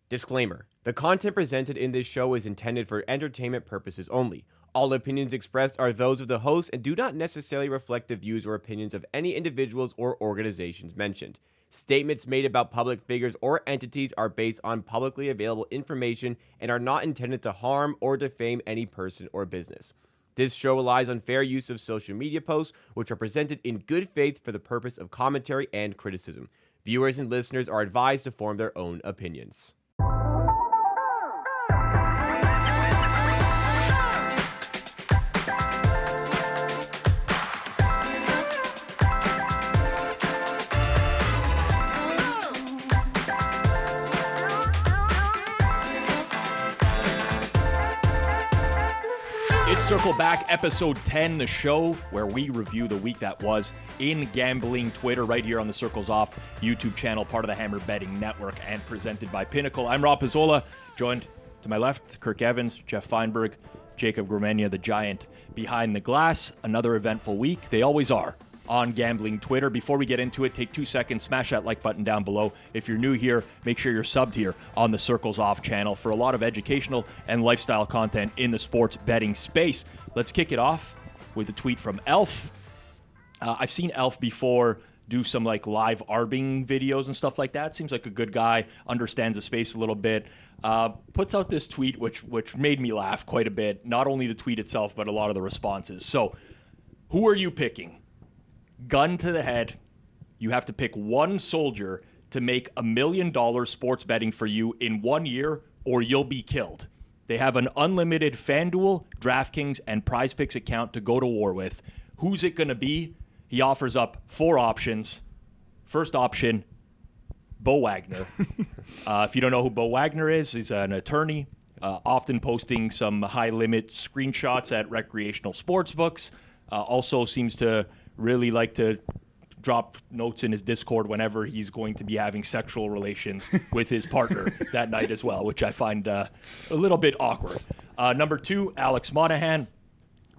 Disclaimer. The content presented in this show is intended for entertainment purposes only. All opinions expressed are those of the host and do not necessarily reflect the views or opinions of any individuals or organizations mentioned. Statements made about public figures or entities are based on publicly available information and are not intended to harm or defame any person or business. This show relies on fair use of social media posts, which are presented in good faith for the purpose of commentary and criticism. Viewers and listeners are advised to form their own opinions. It's Circle Back, episode 10, the show where we review the week that was in gambling. Twitter, right here on the Circles Off YouTube channel, part of the Hammer Betting Network, and presented by Pinnacle. I'm Rob Pizzola, joined to my left, Kirk Evans, Jeff Feinberg, Jacob Gromania, the giant behind the glass. Another eventful week. They always are on gambling Twitter. Before we get into it, take 2 seconds, smash that like button down below. If you're new here, make sure you're subbed here on the Circles Off channel for a lot of educational and lifestyle content in the sports betting space. Let's kick it off with a tweet from Elf. I've seen Elf before do some like live arbing videos and stuff like that. Seems like a good guy, understands the space a little bit. Puts out this tweet which made me laugh quite a bit. Not only the tweet itself, but a lot of the responses. So, who are you picking? Gun to the head, you have to pick one soldier to make $1 million sports betting for you in 1 year, or you'll be killed. They have an unlimited FanDuel, DraftKings, and PrizePicks account to go to war with. Who's it going to be? He offers up 4 options. First option, Bo Wagner. If you don't know who Bo Wagner is, he's an attorney, often posting some high-limit screenshots at recreational sportsbooks. Also seems to really like to drop notes in his Discord whenever he's going to be having sexual relations with his partner that night as well, which I find a little bit awkward. Number 2, Alex Monahan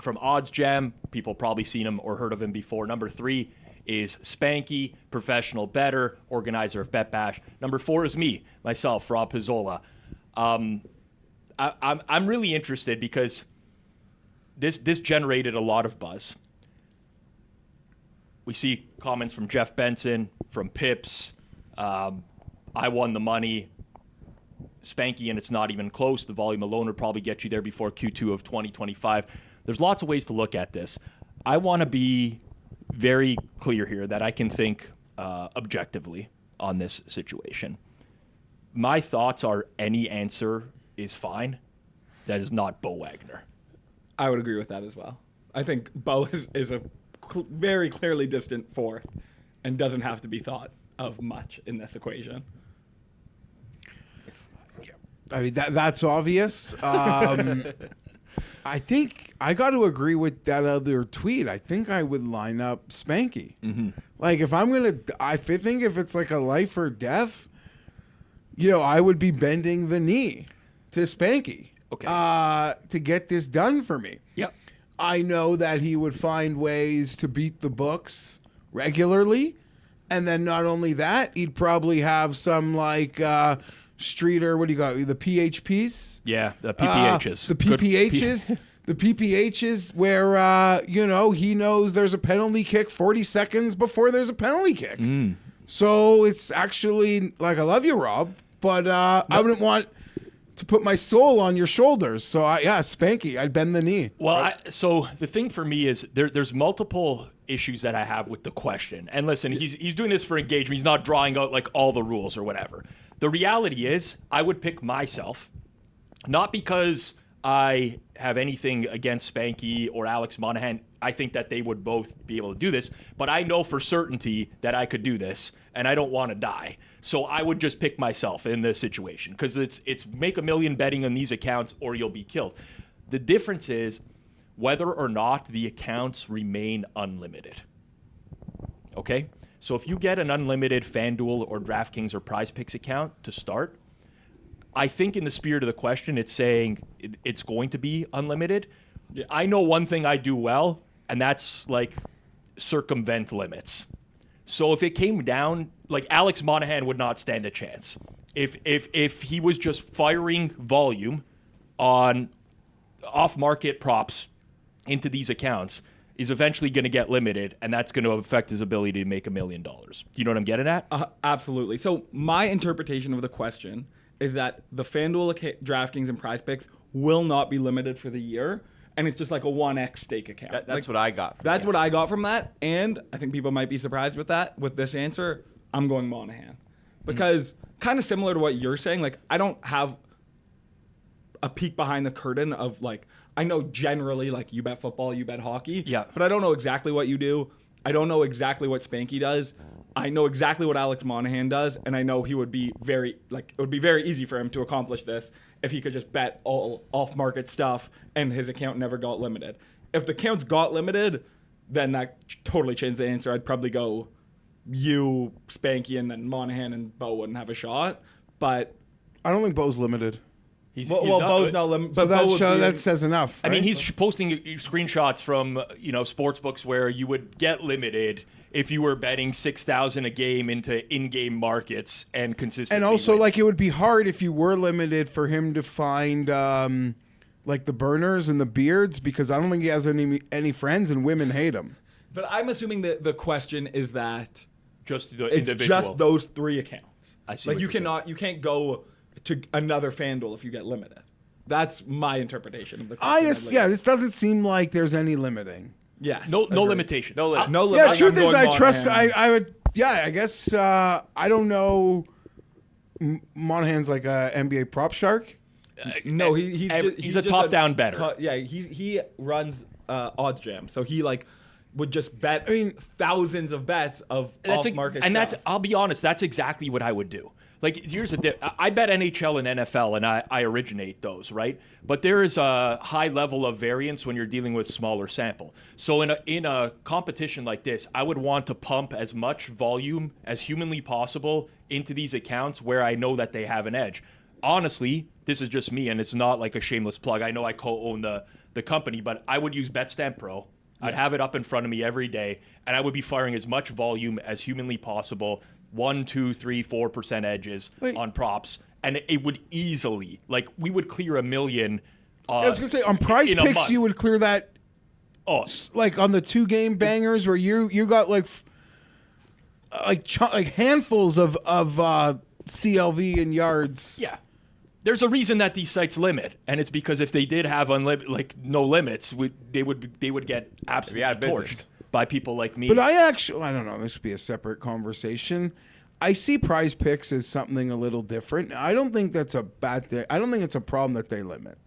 from Odds Jam. People probably seen him or heard of him before. Number 3 is Spanky, professional bettor, organizer of Bet Bash. Number 4 is me, myself, Rob Pizzola. I'm really interested because this generated a lot of buzz. We see comments from Jeff Benson, from Pips. I won the money. Spanky, and it's not even close. The volume alone would probably get you there before Q2 of 2025. There's lots of ways to look at this. I want to be very clear here that I can think objectively on this situation. My thoughts are any answer is fine. That is not Bo Wagner. I would agree with that as well. I think Bo is a very clearly distant fourth and doesn't have to be thought of much in this equation. I mean, that's obvious. I think I got to agree with that other tweet. I think I would line up Spanky. Mm-hmm. Like, if I'm going to, I think if it's like a life or death, I would be bending the knee to Spanky to get this done for me. Yep. I know that he would find ways to beat the books regularly. And then not only that, he'd probably have some like streeter, what do you got? The PHPs? Yeah, the PPHs. The PPHs. The PPHs where, he knows there's a penalty kick 40 seconds before there's a penalty kick. So it's actually, like, I love you, Rob, but I wouldn't want to put my soul on your shoulders. So, Spanky, I'd bend the knee. Well, so the thing for me is there's multiple issues that I have with the question. And listen, he's doing this for engagement. He's not drawing out, like, all the rules or whatever. The reality is I would pick myself, not because I have anything against Spanky or Alex Monahan. I think that they would both be able to do this, but I know for certainty that I could do this, and I don't want to die. So I would just pick myself in this situation because it's make $1 million betting on these accounts or you'll be killed. The difference is whether or not the accounts remain unlimited. Okay? So if you get an unlimited FanDuel or DraftKings or PrizePicks account to start, I think in the spirit of the question, it's saying it's going to be unlimited. I know one thing I do well, and that's like circumvent limits. So if it came down, like Alex Monahan would not stand a chance. If he was just firing volume on off-market props into these accounts, is eventually going to get limited, and that's going to affect his ability to make $1 million. You know what I'm getting at? Absolutely. So my interpretation of the question is that the FanDuel, DraftKings, and Prize Picks will not be limited for the year, and it's just like a 1x stake account. That's what I got. That's what I got from that, and I think people might be surprised with that. With this answer, I'm going Monahan. Because kind of similar to what you're saying, like I don't have a peek behind the curtain of like, I know generally like you bet football, you bet hockey, but I don't know exactly what you do. I don't know exactly what Spanky does. I know exactly what Alex Monahan does, and I know he would be it would be very easy for him to accomplish this if he could just bet all off-market stuff and his account never got limited. If the accounts got limited, then that totally changed the answer. I'd probably go you, Spanky, and then Monahan and Bo wouldn't have a shot. But I don't think Bo's limited. Bo's not limited. So that says enough. I right? mean, he's posting screenshots from sports books where you would get limited if you were betting $6,000 a game into in-game markets and consistently. And also, win. like, it would be hard if you were limited for him to find like the burners and the beards, because I don't think he has any friends and women hate him. But I'm assuming that the question is that just the it's individual. just those 3 accounts. I see. Like what you you're saying. you can't go to another FanDuel if you get limited. That's my interpretation of the question. This doesn't seem like there's any limiting. Yes. No agreed. limitation. No limit. No limit. Yeah, truth is, I trust. Monahan. I would. Yeah, I guess. I don't know. Monahan's like a NBA prop shark. No, he's a just top-down bettor. He runs Odds Jam, so he would just bet. I mean, thousands of bets of off-market. I'll be honest, that's exactly what I would do. Like, here's I bet NHL and NFL, and I originate those, right? But there is a high level of variance when you're dealing with smaller sample. So in a competition like this, I would want to pump as much volume as humanly possible into these accounts where I know that they have an edge. Honestly, this is just me, and it's not like a shameless plug. I know I co-own the company, but I would use Betstamp Pro. I'd have it up in front of me every day, and I would be firing as much volume as humanly possible. 1, 2, 3, 4% edges on props, and it would easily, like, we would clear $1 million. I was gonna say on Prize Picks, you would clear that. Oh, like on the 2-game bangers where you got like handfuls of CLV and yards. yeah. There's a reason that these sites limit, and it's because if they did have no limits, they would get absolutely torched by people like me. But I don't know. This would be a separate conversation. I see Prize Picks as something a little different. I don't think that's a bad thing. I don't think it's a problem that they limit.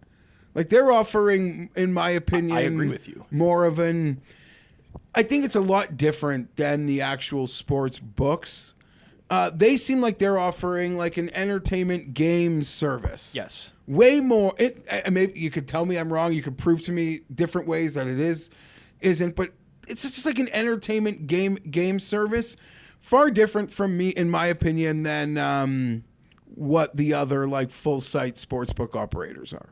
Like, they're offering, in my opinion, I agree with you. More of an. I think it's a lot different than the actual sports books. They seem like they're offering like an entertainment game service. Yes. Way more. Maybe you could tell me I'm wrong. You could prove to me different ways that it isn't. But it's just like an entertainment game service. Far different from me, in my opinion, than what the other like full site sportsbook operators are.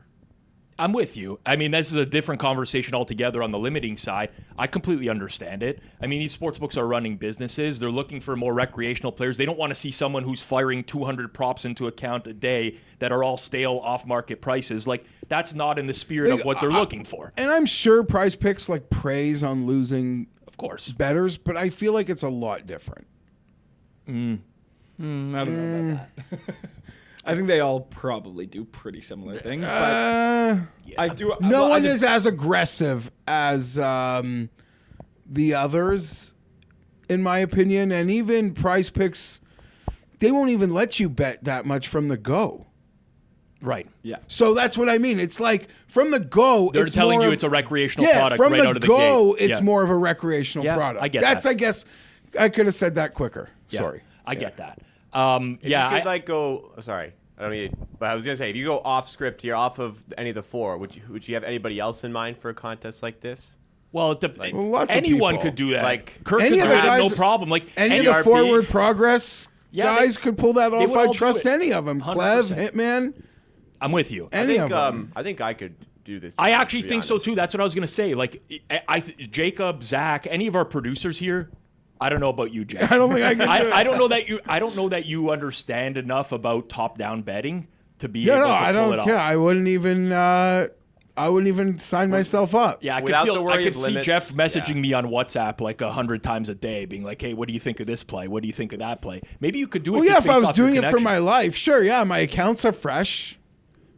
I'm with you. I mean, this is a different conversation altogether on the limiting side. I completely understand it. I mean, these sportsbooks are running businesses. They're looking for more recreational players. They don't want to see someone who's firing 200 props into account a day that are all stale off-market prices. Like, that's not in the spirit of what they're looking for. And I'm sure Prize Picks like preys on losing, of course, bettors, but I feel like it's a lot different. I don't know about that. I think they all probably do pretty similar things. But I do. No one is as aggressive as the others, in my opinion. And even Prize Picks, they won't even let you bet that much from the go. Right. Yeah. So that's what I mean. It's like from the go, they're telling you it's a recreational product right out of the gate. From the go, it's more of a recreational product. I get that. I guess I could have said that quicker. Yeah, Sorry. I get that. You could go. Sorry, I don't need. But I was gonna say, if you go off script here, off of any of the 4, would you have anybody else in mind for a contest like this? Well, lots of anyone people. could do that. Like Kirk any could of the do that, guys, no problem. Like any of the RP. forward progress guys could pull that off. would all I do trust it. any of them. 100%. Clev, Hitman. I'm with you. Any of them. I think I could do this. I actually think so too. That's what I was gonna say. Like, Jacob, Zach, any of our producers here I don't know about you, Jeff. I don't think I can do it. I don't know that you. I don't know that you understand enough about top-down betting to be Yeah, able no, to I pull it don't off. care. I wouldn't even sign myself up. Yeah, I could Without feel. the I worry could of see limits, Jeff messaging yeah. me on WhatsApp like 100 times a day, being like, "Hey, what do you think of this play? What do you think of that play?" Maybe you could do it. Well, just yeah, if based I was off your doing it for connection. my life, sure, yeah, my accounts are fresh.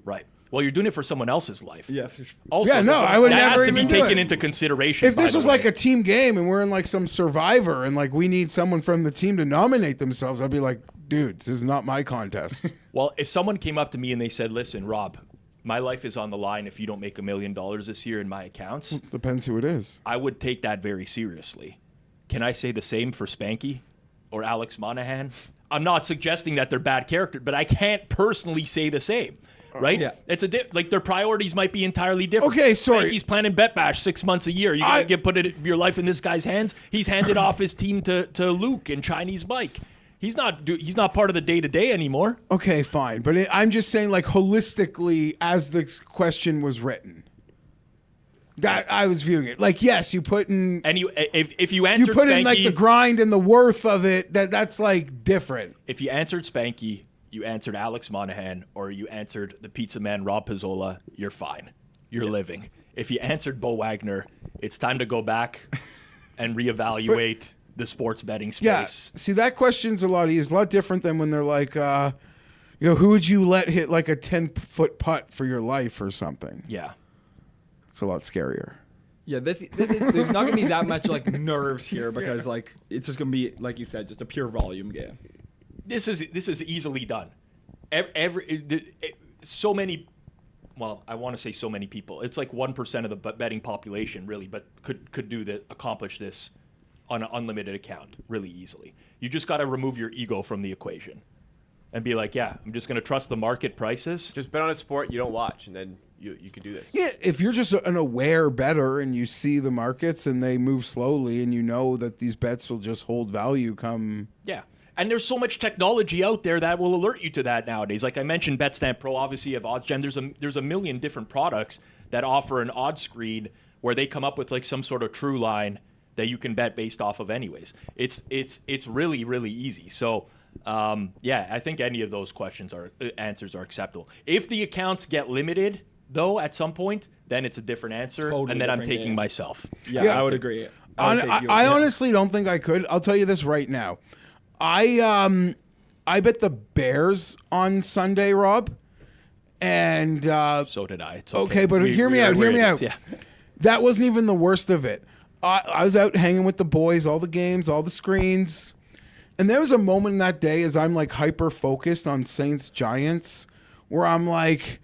Right. Well, you're doing it for someone else's life. Yeah, for sure. Also, Yeah, no, I would that never has to be even do taken it. into consideration. If this by was the way. like a team game and we're in like some Survivor and like we need someone from the team to nominate themselves, I'd be like, dude, this is not my contest. Well, if someone came up to me and they said, "Listen, Rob, my life is on the line if you don't make $1 million this year in my accounts," Depends who it is. I would take that very seriously. Can I say the same for Spanky or Alex Monahan? I'm not suggesting that they're bad characters, but I can't personally say the same. Right? Yeah. It's like their priorities might be entirely different. Okay, sorry. Spanky's planning bet bash 6 months a year. You gotta put your life in this guy's hands. He's handed off his team to Luke and Chinese Mike. He's not part of the day-to-day anymore. Okay, fine. But I'm just saying, like, holistically, as the question was written, that I was viewing it. Like, yes, you put in... And if you You answered put Spanky, in, like, the grind and the worth of it, that's, like, different. if you answered Spanky, you answered Alex Monahan, or you answered the pizza man Rob Pizzola, you're fine. You're living. If you answered Bo Wagner, it's time to go back and reevaluate the sports betting Yeah. space. See, that question's a lot easier. It's a lot different than when they're like, who would you let hit, like, a 10-foot putt for your life or something? Yeah. It's a lot scarier. Yeah, this is, there's not gonna be that much like nerves here because like it's just gonna be like you said, just a pure volume game. This is easily done. So many. Well, I want to say so many people. It's like 1% of the betting population, really, but could accomplish this on an unlimited account really easily. You just got to remove your ego from the equation, and be like, yeah, I'm just going to trust the market prices. Just bet on a sport you don't watch, and then you can do this. Yeah, if you're just an aware bettor and you see the markets and they move slowly and you know that these bets will just hold value come... Yeah. And there's so much technology out there that will alert you to that nowadays. Like I mentioned, Betstamp Pro, obviously you have OddsGen. There's a million different products that offer an odds screen where they come up with like some sort of true line that you can bet based off of anyways. It's really, really easy. So, yeah, I think any of those answers are acceptable. If the accounts get limited, though, at some point, then it's a different answer, Totally and then I'm different taking game. myself. Yeah, I would agree. I honestly don't think I could. I'll tell you this right now. I bet the Bears on Sunday, Rob. And So did I. It's okay, but hear me out. Yeah. That wasn't even the worst of it. I was out hanging with the boys, all the games, all the screens. And there was a moment in that day as I'm like hyper focused on Saints Giants where I'm like,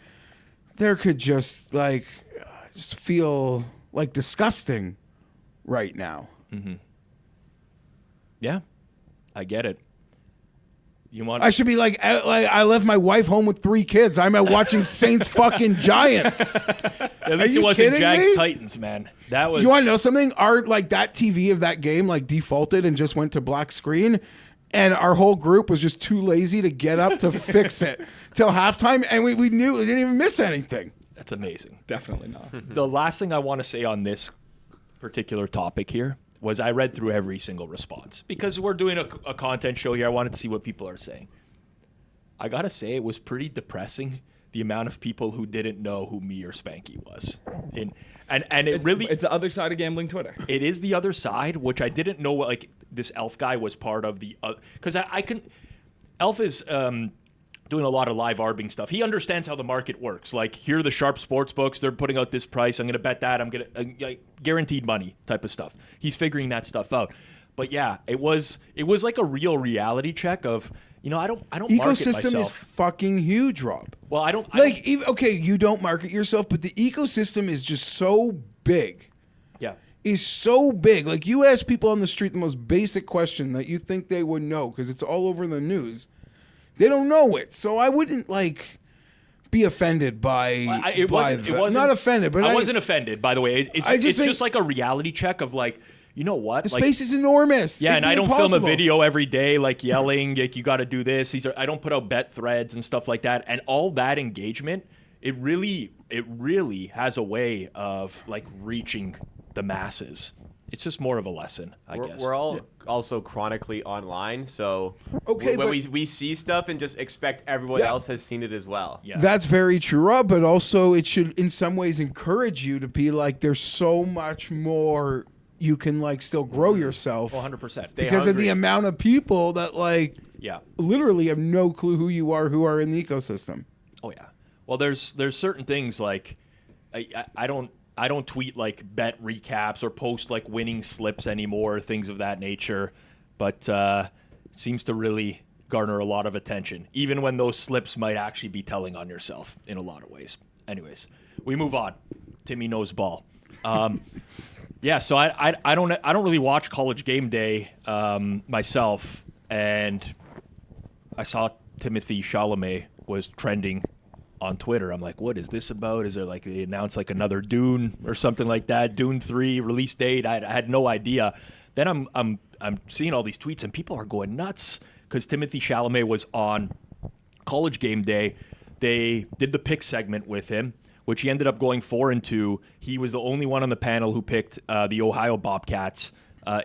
there could just feel like disgusting right now. Yeah. I get it. You want? I should be like I left my wife home with 3 kids. I'm out watching Saints fucking Giants. At least you it wasn't kidding Jags me? Titans, man. That was. You want to know something? Our that TV of that game defaulted and just went to black screen, and our whole group was just too lazy to get up to fix it till halftime, and we knew we didn't even miss anything. That's amazing. Definitely not. The last thing I want to say on this particular topic here was I read through every single response because we're doing a content show here. I wanted to see what people are saying. I gotta say it was pretty depressing the amount of people who didn't know who me or Spanky was. And it's the other side of gambling Twitter. It is the other side, which I didn't know. Like this Elf guy was part of the because I can. Elf is doing a lot of live arbing stuff. He understands how the market works. Like here are the sharp sports books. They're putting out this price. I'm going to bet that. I'm going to guaranteed money type of stuff. He's figuring that stuff out. But yeah, it was like a real reality check of, I don't market Ecosystem myself. is fucking huge, Rob. Well, I don't you don't market yourself, but the ecosystem is just so big. Yeah. Is so big. Like you ask people on the street the most basic question that you think they would know because it's all over the news. They don't know it. So I wouldn't be offended by It wasn't not offended, but I wasn't offended, by the way. It's just like a reality check of you know what? The space is enormous. Yeah, It'd and be I don't impossible. film a video every day yelling, you got to do this. I don't put out bet threads and stuff like that. And all that engagement, it really has a way of reaching the masses. it's just more of a lesson, I guess. We're all also chronically online, so Okay, when but- we see stuff and just expect everyone else has seen it as well. Yeah. That's very true, Rob, but also it should in some ways encourage you to be like, there's so much more you can like still grow yourself. 100%. Because of the amount of people that like Yeah. literally have no clue who you are, who are in the ecosystem. Oh yeah. Well, there's certain things like I don't tweet like bet recaps or post like winning slips anymore, things of that nature, but it seems to really garner a lot of attention, even when those slips might actually be telling on yourself in a lot of ways. Anyways, we move on. Timmy knows ball. Yeah, so I don't really watch College Game Day myself, and I saw Timothée Chalamet was trending on Twitter. I'm like, what is this about? Is there like they announced like another Dune or something like that? Dune 3 release date? I had no idea. Then I'm seeing all these tweets and people are going nuts because Timothée Chalamet was on College Game Day. They did the pick segment with him, which he ended up going 4-2. He was the only one on the panel who picked the Ohio Bobcats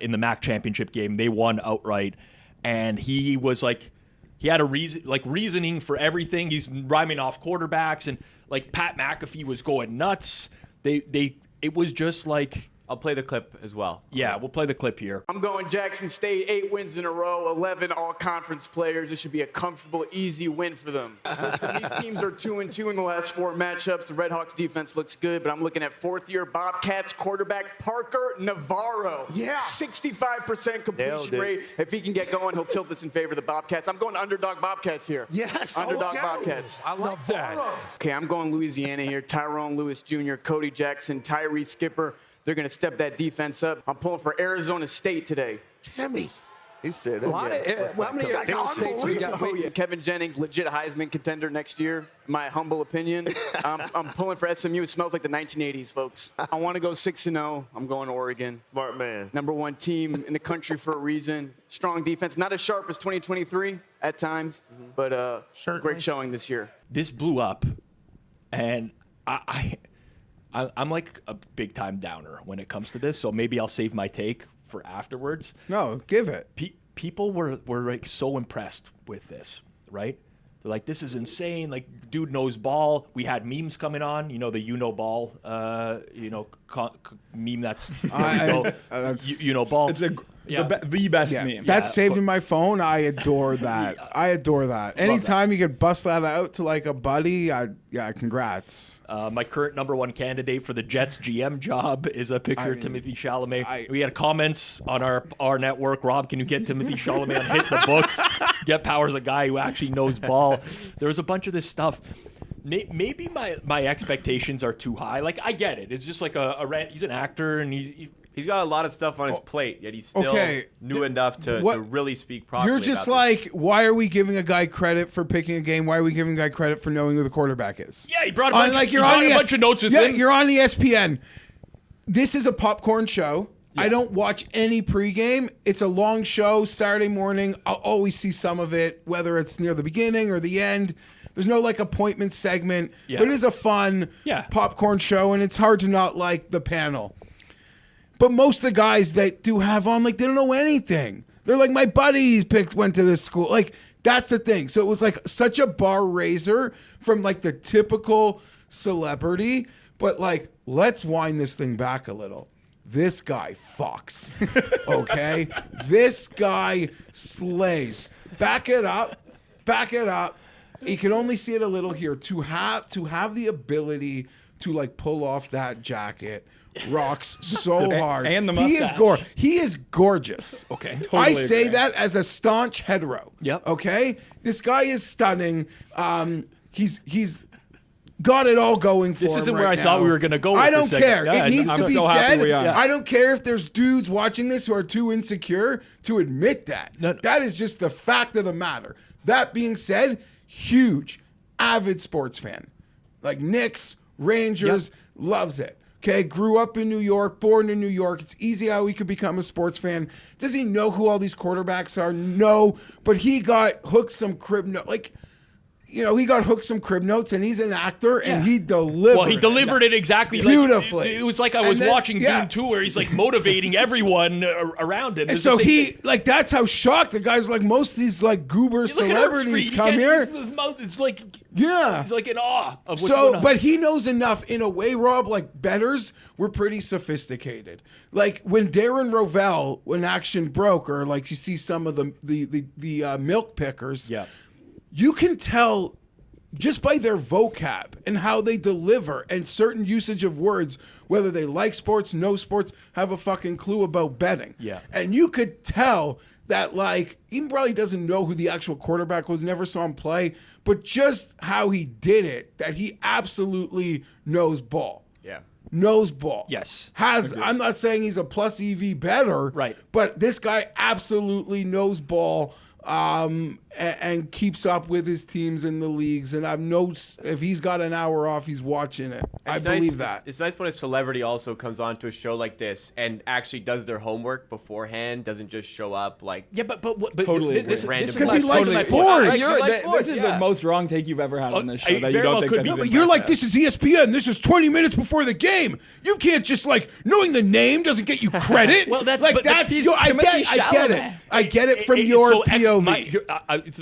in the MAC championship game. They won outright, and he was like, he had a reasoning for everything. He's rhyming off quarterbacks, and like Pat McAfee was going nuts. It was just like, I'll play the clip as well. yeah, we'll play the clip here. I'm going Jackson State, 8 wins in a row, 11 all-conference players. This should be a comfortable, easy win for them. Listen, these teams are 2-2 in the last 4 matchups. The Redhawks defense looks good, but I'm looking at fourth-year Bobcats quarterback Parker Navarro. Yeah. 65% completion rate. If he can get going, he'll tilt this in favor of the Bobcats. I'm going underdog Bobcats here. Yes, Underdog okay. Bobcats. I like that. Okay, I'm going Louisiana here. Tyrone Lewis Jr., Cody Jackson, Tyree Skipper. They're going to step that defense up. I'm pulling for Arizona State today. Timmy. He said A lot of, how many This guy's Arizona States we got? Oh, yeah. Kevin Jennings, legit Heisman contender next year, my humble opinion. I'm pulling for SMU. It smells like the 1980s, folks. I want to go 6-0. I'm going Oregon. Smart man. Number 1 team in the country for a reason. Strong defense. Not as sharp as 2023 at times, but great showing this year. This blew up, and I'm like a big time downer when it comes to this, so maybe I'll save my take for afterwards. No, give it. People were like so impressed with this, right? They're like, this is insane. Like, dude knows ball. We had memes coming on, the you know ball, meme that's you know ball. It's the best Yeah, meme. that's saved in my phone. I adore that. I adore that. Anytime you could bust that out to like a buddy, congrats. My current number 1 candidate for the Jets GM job is a picture of Timothée Chalamet. We had comments on our network. Rob, can you get Timothée Chalamet on Hit the Books? Get Powers a guy who actually knows ball. There was a bunch of this stuff. Maybe my expectations are too high. Like, I get it. It's just like he's an actor, and He's got a lot of stuff on his plate, yet he's still new enough to really speak properly. You're just about like, this. why are we giving a guy credit for picking a game? Why are we giving a guy credit for knowing who the quarterback is? Yeah, he brought a bunch of notes with yeah, him. You're on ESPN. This is a popcorn show. Yeah. I don't watch any pregame. It's a long show, Saturday morning. I'll always see some of it, whether it's near the beginning or the end. There's no like appointment segment, but it is a fun popcorn show, and it's hard to not like the panel. But most of the guys that do have on, like, they don't know anything. They're like, my buddies went to this school. Like, that's the thing. So it was like such a bar raiser from like the typical celebrity. But like, let's wind this thing back a little. This guy fucks. Okay? This guy slays. Back it up. Back it up. You can only see it a little here. To have the ability to like pull off that jacket rocks so hard. And the mustache. He is gorgeous. Okay. I say that as a staunch hetero. Yep. Okay? This guy is stunning. He's got it all going for him. This isn't right where I now. thought we were going to go with I don't this segment. care. Yeah, it needs I'm to be so happy said. we are. I don't care if there's dudes watching this who are too insecure to admit that. No. That is just the fact of the matter. That being said, huge, avid sports fan. Like Knicks, Rangers, loves it. Okay, grew up in New York, born in New York. It's easy how he could become a sports fan. Does he know who all these quarterbacks are? No, but he got hooked some crib. No, like, he got hooked some crib notes, and he's an actor, and he delivered. Well, he delivered it exactly beautifully. Like, it was like I was watching Dune 2, where he's like motivating everyone around him. And so that's how shocked the guy's like. Most of these like goober celebrities come here. His mouth is like, yeah, he's like in awe of what's going on. But he knows enough in a way, Rob. Like bettors, we're pretty sophisticated. Like when Darren Rovell, when action broke, or like you see some of the milk pickers. Yeah. You can tell just by their vocab and how they deliver and certain usage of words, whether they like sports, no sports, have a fucking clue about betting. Yeah. And you could tell that, like, he probably doesn't know who the actual quarterback was, never saw him play, but just how he did it, that he absolutely knows ball. Yeah. Knows ball. Yes. I'm not saying he's a plus EV bettor, right? But this guy absolutely knows ball. And keeps up with his teams in the leagues. And I've noticed if he's got an hour off, he's watching it. I believe that. It's nice when a celebrity also comes on to a show like this and actually does their homework beforehand, doesn't just show up like... Yeah, but totally this random. Because he likes sports. This is the most wrong take you've ever had on this show. That you don't think but you're like, this is ESPN. This is 20 minutes before the game. You can't just like knowing the name doesn't get you credit. Well, that's like but that's he's your, I get it. I get it from your POV.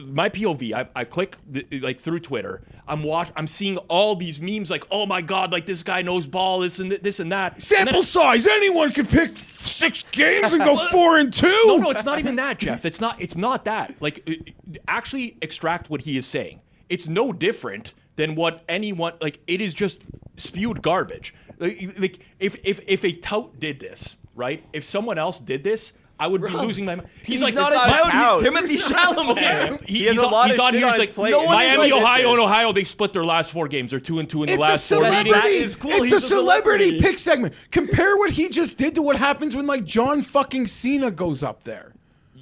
My POV. I click like through Twitter. I'm seeing all these memes like, oh my god, like this guy knows ball, this and that. Sample size. Anyone can pick 6 games and go 4-2. No, it's not even that, Jeff. It's not that. Like, actually extract what he is saying. It's no different than what anyone like. It is just spewed garbage. Like if a tout did this, right? If someone else did this, I would be losing my mind. He's like, not a tout. He's Timothée Chalamet. He has a lot of shit on He's his like, plate. Miami, Ohio, they split their last 4 games. They're 2-2 in the last 4 meetings. That is cool. It's He's a a celebrity pick segment. Compare what he just did to what happens when like John fucking Cena goes up there.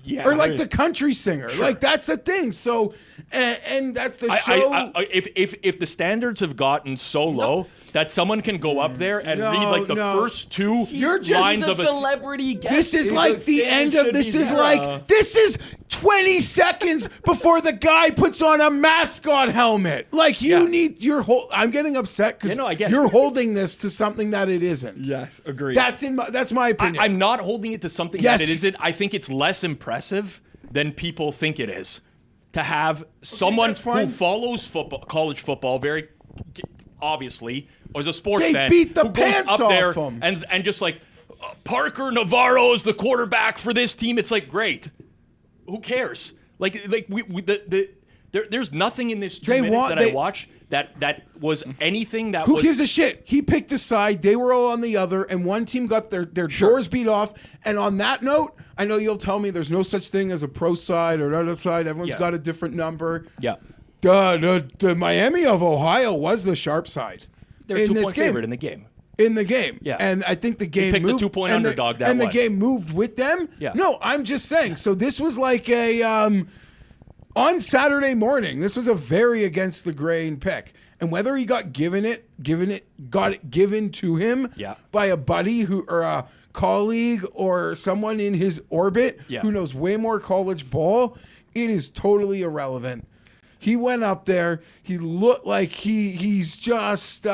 Yeah, or like the country singer. Sure. Like that's a thing. So and that's the show. If the standards have gotten so low that someone can go up there and read like the first 2 lines of a celebrity guest. This is like the end of this is like this is 20 seconds before the guy puts on a mascot helmet. Like you need your whole. I'm getting upset because you're holding this to something that it isn't. Yes, agreed. That's my opinion. I'm not holding it to something that it isn't. I think it's less impressive than people think it is to have someone who follows football, college football, very obviously, or as a sports fan, beat the who goes pants up there off him. and just like Parker Navarro is the quarterback for this team. It's like great. Who cares? There's nothing in this 2 minutes that I watched that was anything that Who was... gives a shit? He picked a side. They were all on the other, and one team got their doors beat off. And on that note, I know you'll tell me there's no such thing as a pro side or another side. Everyone's got a different number. Yeah. The Miami of Ohio was the sharp side. They're a 2-point favorite in the game. In the game. Yeah. And I think the game picked moved. the 2-point underdog that And way. the game moved with them? Yeah. No, I'm just saying. So this was like a... on Saturday morning, this was a very against the grain pick. And whether he got given it to him by a buddy or a colleague or someone in his orbit who knows way more college ball, it is totally irrelevant. He went up there. He looked like he's just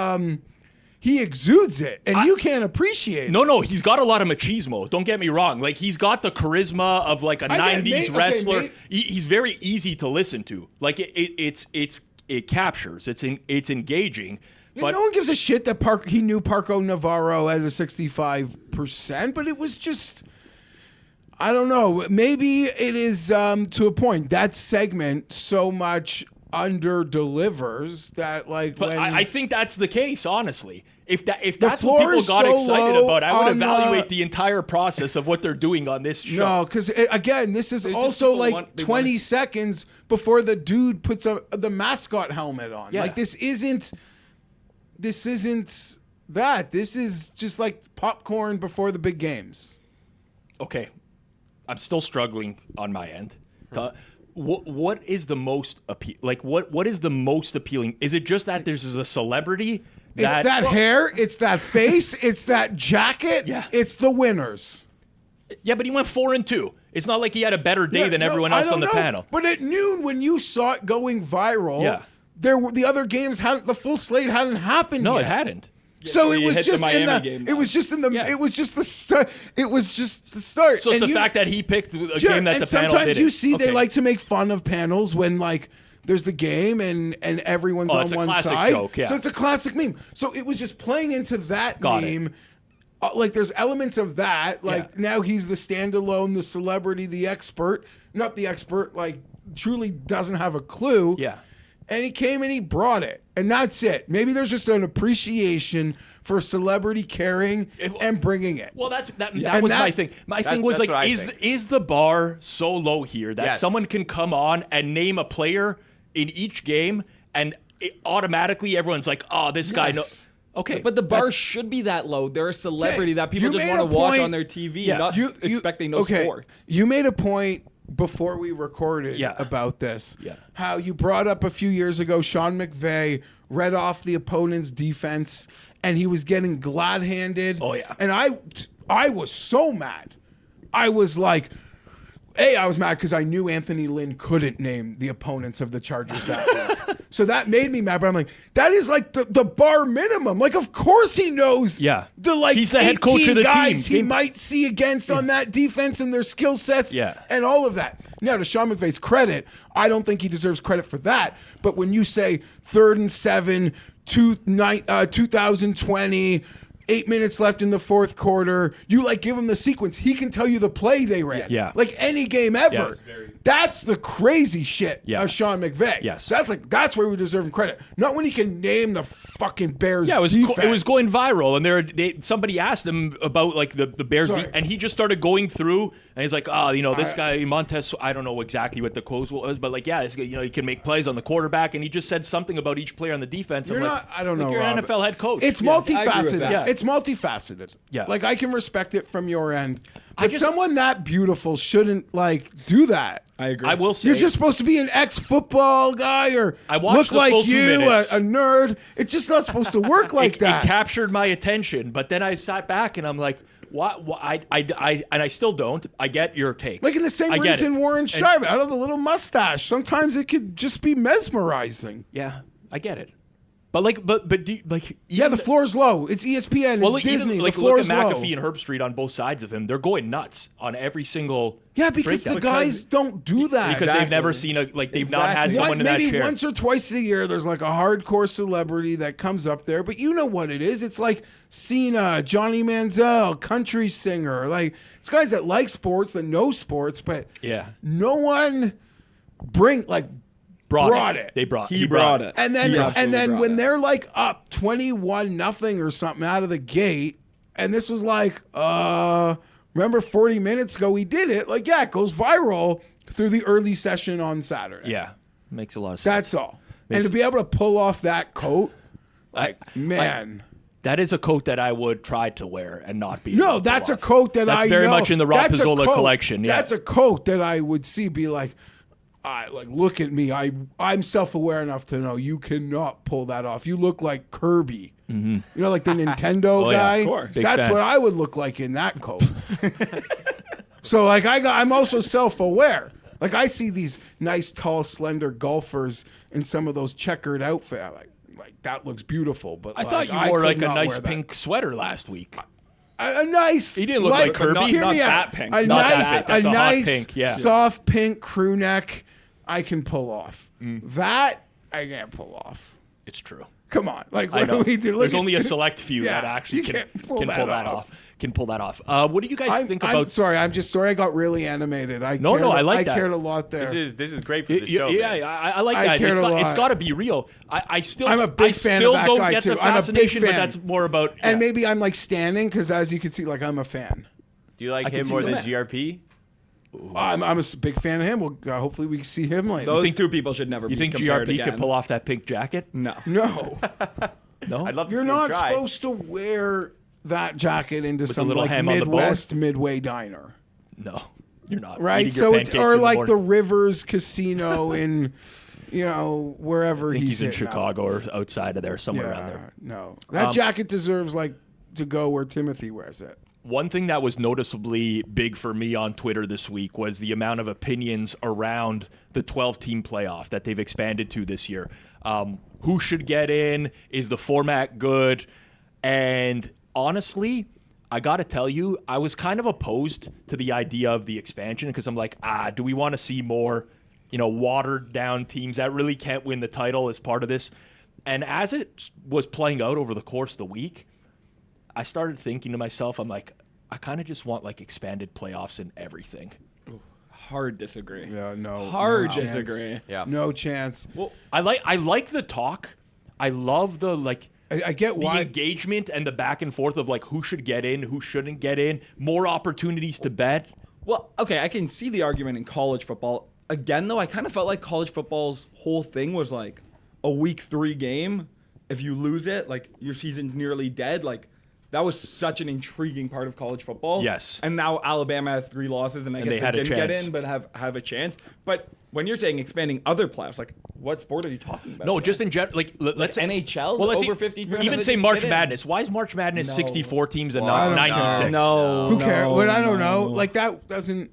he exudes it, and you can't appreciate it. No, he's got a lot of machismo. Don't get me wrong. Like he's got the charisma of like a 90s wrestler. He's very easy to listen to. Like it captures. It's engaging. But no one gives a shit that he knew Parco Navarro at a 65%, but it was just. I don't know. Maybe it is to a point. That segment so much under delivers that like. But when I think that's the case, honestly. If that's floor what people is got so excited low about, I would on evaluate the entire process of what they're doing on this show. No, because again, this is also like 20 seconds before the dude puts the mascot helmet on. Yeah. Like this isn't that. This is just like popcorn before the big games. Okay. I'm still struggling on my end. What is the most what is the most appealing? Is it just that there's a celebrity? It's that hair. It's that face. It's that jacket. Yeah. It's the winners. Yeah, but he went 4-2. It's not like he had a better day than everyone else on the panel. But at noon, when you saw it going viral, the other games hadn't, the full slate hadn't happened No, yet. it hadn't. So Yeah, it you was hit the just in Miami the. game, It was just in the. Yeah. It was just the start. It was just the start. So it's And the fact that he picked a Sure, game that and the panel sometimes didn't. you see they Okay. like to make fun of panels when like there's the game and everyone's Oh, on it's a one classic side. joke, yeah. So it's a classic meme. So it was just playing into that Got it. meme. Like there's elements of that. Like Yeah. now he's the standalone, the celebrity, the expert. Not the expert. Like truly doesn't have a clue. Yeah. And he came and he brought it. And that's it. Maybe there's just an appreciation for celebrity caring and bringing it. Well, that And was that- my thing. My thing was that's what I like, think. is the bar so low here that Yes. someone can come on and name a player in each game and automatically everyone's like, oh, this guy knows. Yes. Okay, But the bar that's- should be that low. They're a celebrity Okay, that people you just made want a to watch point- on their TV, Yeah. not expect they know sports. You made a point before we recorded Yeah. about this. Yeah. How you brought up a few years ago Sean McVay read off the opponent's defense and he was getting glad-handed. Oh, yeah. And I was so mad. I was like, I was mad because I knew Anthony Lynn couldn't name the opponents of the Chargers that week. So that made me mad. But I'm like, that is like the bar minimum. Like, of course he knows Yeah. the like He's the head coach 18 of the team. guys he Game- might see against on that defense and their skill sets Yeah. and all of that. Now, to Sean McVay's credit, I don't think he deserves credit for that. But when you say 3rd and 7, 2020, 8 minutes left in the fourth quarter, you like give him the sequence. He can tell you the play they ran. Yeah. Like any game ever. That's the crazy shit Yeah. of Sean McVay. Yes. That's where we deserve him credit. Not when he can name the fucking Bears. Yeah, it was defense. going viral, and somebody asked him about like the Bears, Sorry. and he just started going through, and he's like, this guy Montez, I don't know exactly what the quote was, but like, this guy, he can make plays on the quarterback, and he just said something about each player on the defense. You're I'm not. like, I don't know. You're Rob. an NFL head coach. It's I agree with multifaceted. that. It's multifaceted. Yeah. Like I can respect it from your end, but just- someone that beautiful shouldn't like do that. I agree. I will say, You're just supposed to be an ex-football guy or I watched look the like full 2 you, a minutes. nerd. It's just not supposed to work like it that. captured my attention, but then I sat back and I'm like, what? And I still don't. I get your takes. Like in the same I get reason it. Warren Sharp out of the little mustache. Sometimes it could just be mesmerizing. Yeah, I get it. But do you, like Yeah, even the floor's low. It's ESPN. Well, It's even, Disney. like the look floor's at low. McAfee and Herb Street on both sides of him. They're going nuts on every single. Yeah, because breakdown. the guys don't do that. because they've never seen they've not had someone in that maybe chair. once or twice a year, there's like a hardcore celebrity that comes up there, but you know what it is. It's like Cena, Johnny Manziel, country singer. Like it's guys that like sports, that know sports, but Yeah. no one brought it. They brought. He brought it. And then He absolutely brought when it. they're like up 21-0 or something out of the gate, and this was like, remember 40 minutes ago we did it. Like, yeah, it goes viral through the early session on Saturday. Yeah, makes a lot of sense. That's all. And to be able to pull off that coat, man. That is a coat that I would try to wear and not be. No, able to that's a pull off. coat that That's I very know. much in the Rob That's a Pizzola coat. collection. Yeah, That's a coat that I would see be like, look at me. I'm self-aware enough to know you cannot pull that off. You look like Kirby. You know, like the Nintendo Oh, yeah, guy. of course. Big That's fan. what I would look like in that coat. So like I'm also self-aware. Like I see these nice, tall, slender golfers in some of those checkered outfits. Like that looks beautiful, but I thought you wore like a nice pink sweater last week. A nice. He didn't look like Kirby. not- Hear not me out. that pink. A Not that nice, pink. That's a hot nice, pink, yeah. soft pink crew neck. I can pull off. That I can't pull off. It's true. Come on, like I what know. do we do? Look There's at- only a select few Yeah, that actually you can can't pull pull that that off. off. Can pull that off. What do you guys think I'm about? sorry. I'm just sorry. I got really animated. I I cared a lot there. This is great for the show. Yeah, man. I like I that. cared a It's lot. got to be real. I still, I'm a big I fan of still that don't guy, get too. the I'm a big fascination, but fan. that's more about. And yeah. maybe I'm like standing because, as you can see, like I'm a fan. Do you like can him see more the than man. GRP? I'm a big fan of him. Well, hopefully we can see him later. Those two people should never You be think compared GRP again. could pull off that pink jacket? No. No, No, I'd love to you're see him not try. supposed to wear that jacket into some little like ham on the bone? Midwest Midway diner. no, you're not. Right, Eating your so pancakes or in like the morning. Rivers Casino in, wherever I think he's in hitting out. Chicago or outside of there, somewhere around there. No, that jacket deserves like to go where Timothy wears it. One thing that was noticeably big for me on Twitter this week was the amount of opinions around the 12-team playoff that they've expanded to this year. Who should get in? Is the format good? And honestly, I got to tell you, I was kind of opposed to the idea of the expansion because I'm like, do we want to see more, watered down teams that really can't win the title as part of this? And as it was playing out over the course of the week, I started thinking to myself, I'm like, I kind of just want like expanded playoffs and everything. Hard disagree. Yeah, no. Hard no disagree. chance. Yeah. No chance. Well, I like the talk. I love the I get the why. engagement and the back and forth of like who should get in, who shouldn't get in, more opportunities to bet. Well, okay, I can see the argument in college football. Again, though, I kind of felt like college football's whole thing was like a week 3 game. If you lose it, like your season's nearly dead. Like that was such an intriguing part of college football. Yes. And now Alabama has 3 losses, and I guess they they had a didn't get chance. in, but have a chance. But when you're saying expanding other playoffs, like what sport are you talking about? No, again? just in general. Like let's say NHL. Well, let's over 50. even say March Madness. Why is March Madness No. 64 teams and Well, I not don't know. 96? No. Who cares? But I don't know. no. Like that doesn't.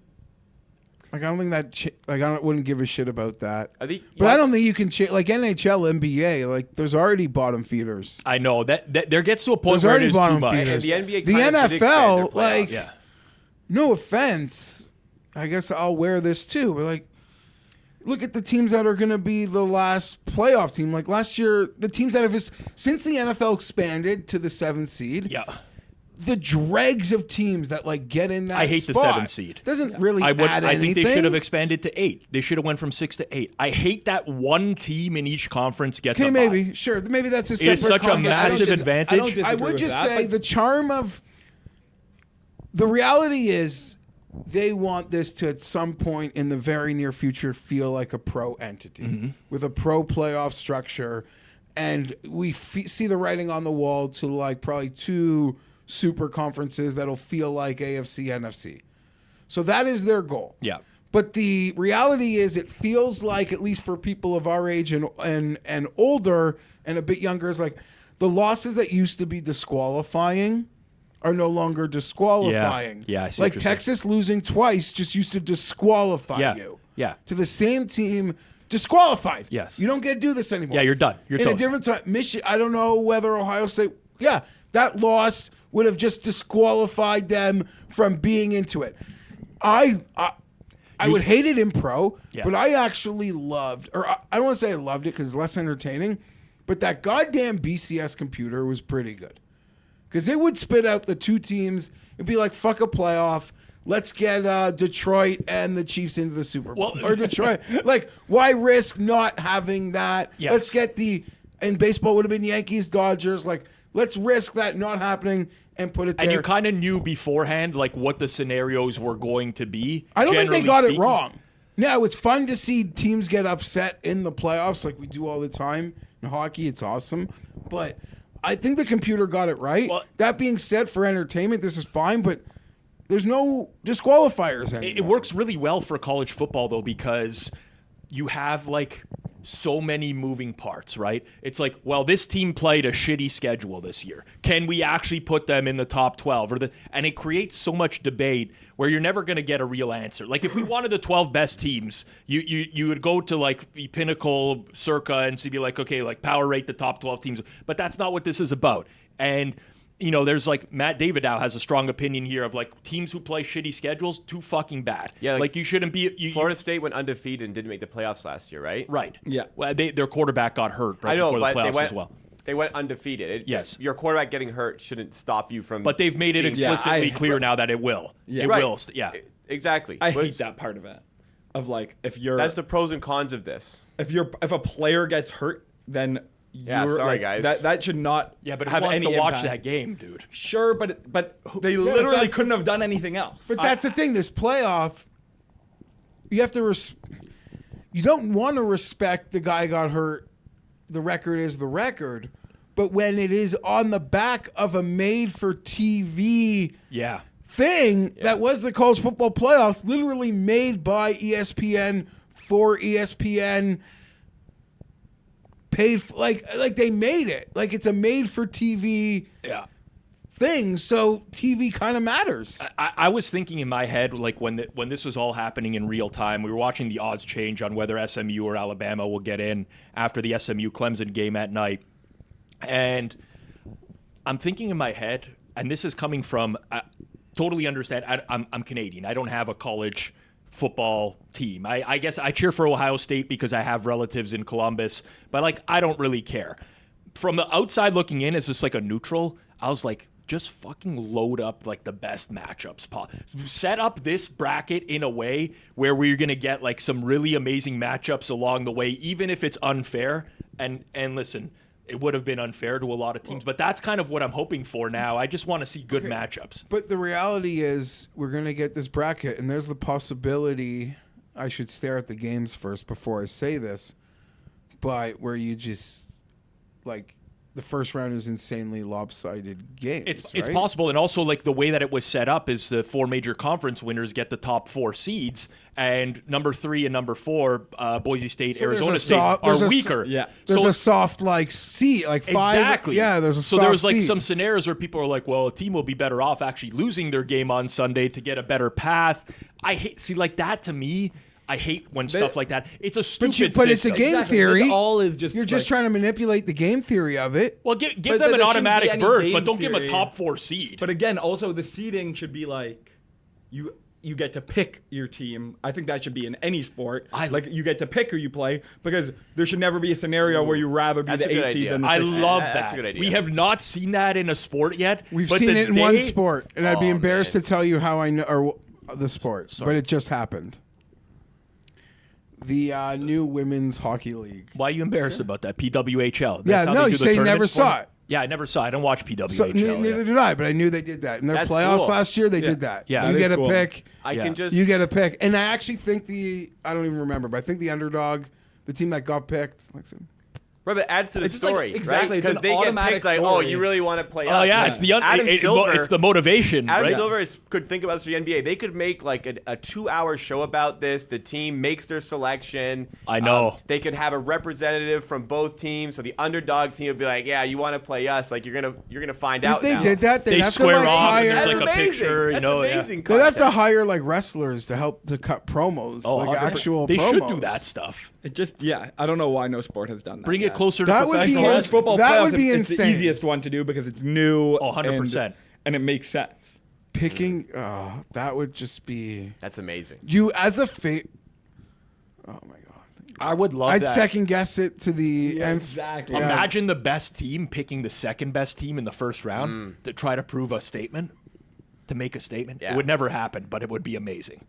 Like I don't think that. Wouldn't give a shit about that. I think, But I don't think you can like NHL, NBA. Like there's already bottom feeders. I know that there gets to a point There's where it already is too bottom much. feeders. And the NBA The kind of did expand their NFL, playoffs. like, Yeah. no offense, I guess I'll wear this too. But like, look at the teams that are going to be the last playoff team. Like last year, the teams that have since the NFL expanded to the 7th seed. Yeah. The dregs of teams that like get in that I hate the spot 7th seed. doesn't really I add think anything. they should have expanded to 8. They should have went from 6 to 8. I hate that one team in each conference gets Okay, a bye. maybe sure. Maybe that's a It separate. is such a conversation. massive I advantage. don't disagree I would with just that, say but the charm of the reality is they want this to at some point in the very near future feel like a pro entity with a pro playoff structure, and we see the writing on the wall to like probably 2 super conferences that'll feel like AFC, NFC. So that is their goal. Yeah. But the reality is it feels like, at least for people of our age and older and a bit younger, is like the losses that used to be disqualifying are no longer disqualifying. Yeah, I see like what you're saying. Texas losing twice just used to disqualify Yeah. you. Yeah. To the same team, disqualified. Yes. You don't get to do this anymore. Yeah, you're done. You're in a toast. different time. Michigan, I don't know whether Ohio State, that loss would have just disqualified them from being into it. I would hate it in pro, Yeah. but I actually loved, or I don't want to say I loved it because it's less entertaining, but that goddamn BCS computer was pretty good. Because it would spit out the 2 teams. It'd be like, fuck a playoff. Let's get Detroit and the Chiefs into the Super Bowl. Well- or Detroit. Like, why risk not having that? Yes. Let's get in baseball would have been Yankees, Dodgers. Like, let's risk that not happening and put it there. And you kind of knew beforehand like what the scenarios were going to be. I don't think they generally got speaking. it wrong. Now, it's fun to see teams get upset in the playoffs like we do all the time in hockey. It's awesome. But I think the computer got it right. Well- That being said, for entertainment, this is fine, but there's no disqualifiers anymore. It works really well for college football though because you have like so many moving parts, right? It's like, well, this team played a shitty schedule this year. Can we actually put them in the top 12 and it creates so much debate where you're never going to get a real answer. Like if we wanted the 12 best teams, you would go to like Pinnacle Circa and be like, okay, like power rate the top 12 teams, but that's not what this is about. And there's like Matt Davidow has a strong opinion here of like teams who play shitty schedules, too fucking bad. Yeah, like you shouldn't be. Florida State went undefeated and didn't make the playoffs last year, right? Right. Yeah. Well, their quarterback got hurt right I know, before the but playoffs as well. they went undefeated. Yes. Your quarterback getting hurt shouldn't stop you from. But they've made it being- explicitly clear now that it will. Yeah. It Right. will. Yeah. Exactly. I But hate that part of it. Of like if you're That's the pros and cons of this. if a player gets hurt, then Yeah, you're, sorry, like, guys. That should not Yeah, but who have wants any to watch impact. that game, dude? Sure, but they literally that's- couldn't have done anything else. But that's the thing. This playoff, you have to. You don't want to respect the guy got hurt. The record is the record, but when it is on the back of a made-for-TV Yeah. thing that was the college football playoffs, literally made by ESPN for ESPN. Paid for, like they made it like it's a made-for-TV Yeah. thing, so TV kind of matters. I was thinking in my head, like when this was all happening in real time, we were watching the odds change on whether SMU or Alabama will get in after the SMU-Clemson game at night. And I'm thinking in my head, and this is coming from, totally understand, I'm Canadian. I don't have a college football team. I guess I cheer for Ohio State because I have relatives in Columbus, but like I don't really care. From the outside looking in as just like a neutral, I was like, just fucking load up like the best matchups. Set up this bracket in a way where we're going to get like some really amazing matchups along the way, even if it's unfair. And listen, it would have been unfair to a lot of teams, but that's kind of what I'm hoping for now. I just want to see good matchups. But the reality is we're going to get this bracket, and there's the possibility I should stare at the games first before I say this, but where you just like the first round is insanely lopsided games. It's possible, and also like the way that it was set up is the 4 major conference winners get the top 4 seeds, and number 3 and number 4, Boise State, So Arizona State, are weaker. There's So a soft like seed, like 5. Exactly. Yeah, there's a so soft there was like seed. some scenarios where people are like, well, a team will be better off actually losing their game on Sunday to get a better path. I hate like that to me. I hate when stuff like that. It's a stupid But it's a system. game theory. This all is just You're just like- trying to manipulate the game theory of it. Well, give But them an there shouldn't be automatic any berth, game but don't give them a theory. top 4 seed. But again, also the seeding should be like you get to pick your team. I think that should be in any sport. Like you get to pick who you play because there should never be a scenario where you rather be That's the a good 8th seed idea. than the I 6th seed. love That's that. a good idea. We have not seen that in a sport yet. We've but seen the it in one day- sport, and I'd be Oh, embarrassed man. to tell you how I know or the sport, but it just happened. The new women's hockey league. Why are you embarrassed about that? PWHL. Yeah, That's how no, they you do the say you tournament never saw form? it. Yeah, I never saw it. I don't watch PWHL. So neither did I, but I knew they did that in their That's playoffs cool. last year. They did that. Yeah, you that get is a cool. pick. I Yeah. can just You get a pick, and I actually think I don't even remember, but I think the underdog, the team that got picked, like some. Right, but it adds to the It's just like- story, exactly, it's Because an they get automatic picked like, oh, story. you really want to play us? Oh yeah, Like, it's the Adam Silver. it's the motivation, Adam right? Silver could think about this for the NBA. They could make like a 2-hour show about this. The team makes their selection. I know. They could have a representative from both teams. So the underdog team would be like, yeah, you want to play us? Like you're gonna find out. If they now. did that, they'd They have square to like off and hire. there's That's like a amazing. picture, you That's know, yeah. amazing. They'd have to content. hire like wrestlers to help to cut promos, Oh, like 100%. actual They promos. should do that stuff. It just I don't know why no sport has done that. Bring yet. it closer to That would be professional College wrestling. football That playoffs, would be it's insane. the easiest one to do because it's new. Oh, 100%. And it makes sense. Picking, that would just be That's amazing. you as a Oh my god. I would love I'd that. second guess it to the nth. exactly. Yeah. Imagine the best team picking the second best team in the first round to try to prove a statement, to make a statement. Yeah. It would never happen, but it would be amazing.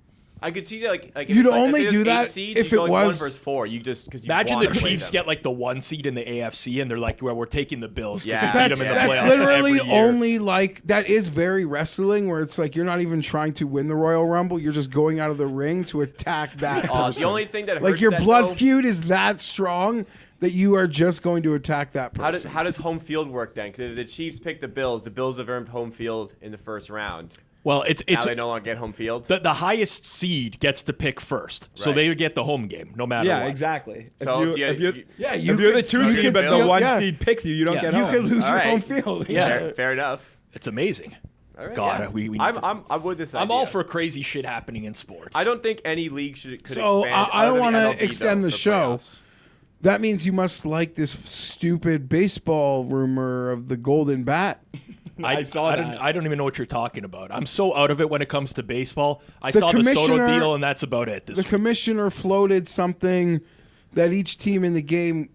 I could see that like if You'd it's like, only say do there's 8 that seeds, if you go it like was- 1 versus 4. You just because Imagine the wanna play Chiefs them. get like the 1 seed in the AFC, and they're like, well, we're taking the Bills. 'cause Yeah. we beat That's them in the that's playoffs literally every year. only like that is very wrestling where it's like you're not even trying to win the Royal Rumble. You're just going out of the ring to attack that person. The only thing that hurts like your that, blood though, feud is that strong that you are just going to attack that person. How does home field work then? Because if the Chiefs pick the Bills have earned home field in the first round. Well, it's Now they no longer get home field. the highest seed gets to pick first, so Right. they get the home game no matter Yeah, what. exactly. So if you're yeah, if you're the could- 2 you seed could but the still- 1 yeah. seed picks you, you don't Yeah. get You home. could lose All your right. home field. Yeah. Fair enough. It's amazing. All right, God, yeah. we need I'm, to- I'm with this. I'm all idea. for crazy shit happening in sports. I don't think any league could So, expand. I don't other than wanna MLB, extend though, the for show. playoffs. That means you must like this stupid baseball rumor of the golden bat. I saw I that. don't, I don't even know what you're talking about. I'm so out of it when it comes to baseball. I The saw the Soto commissioner- deal, and that's about it. This The week. commissioner floated something that each team in the game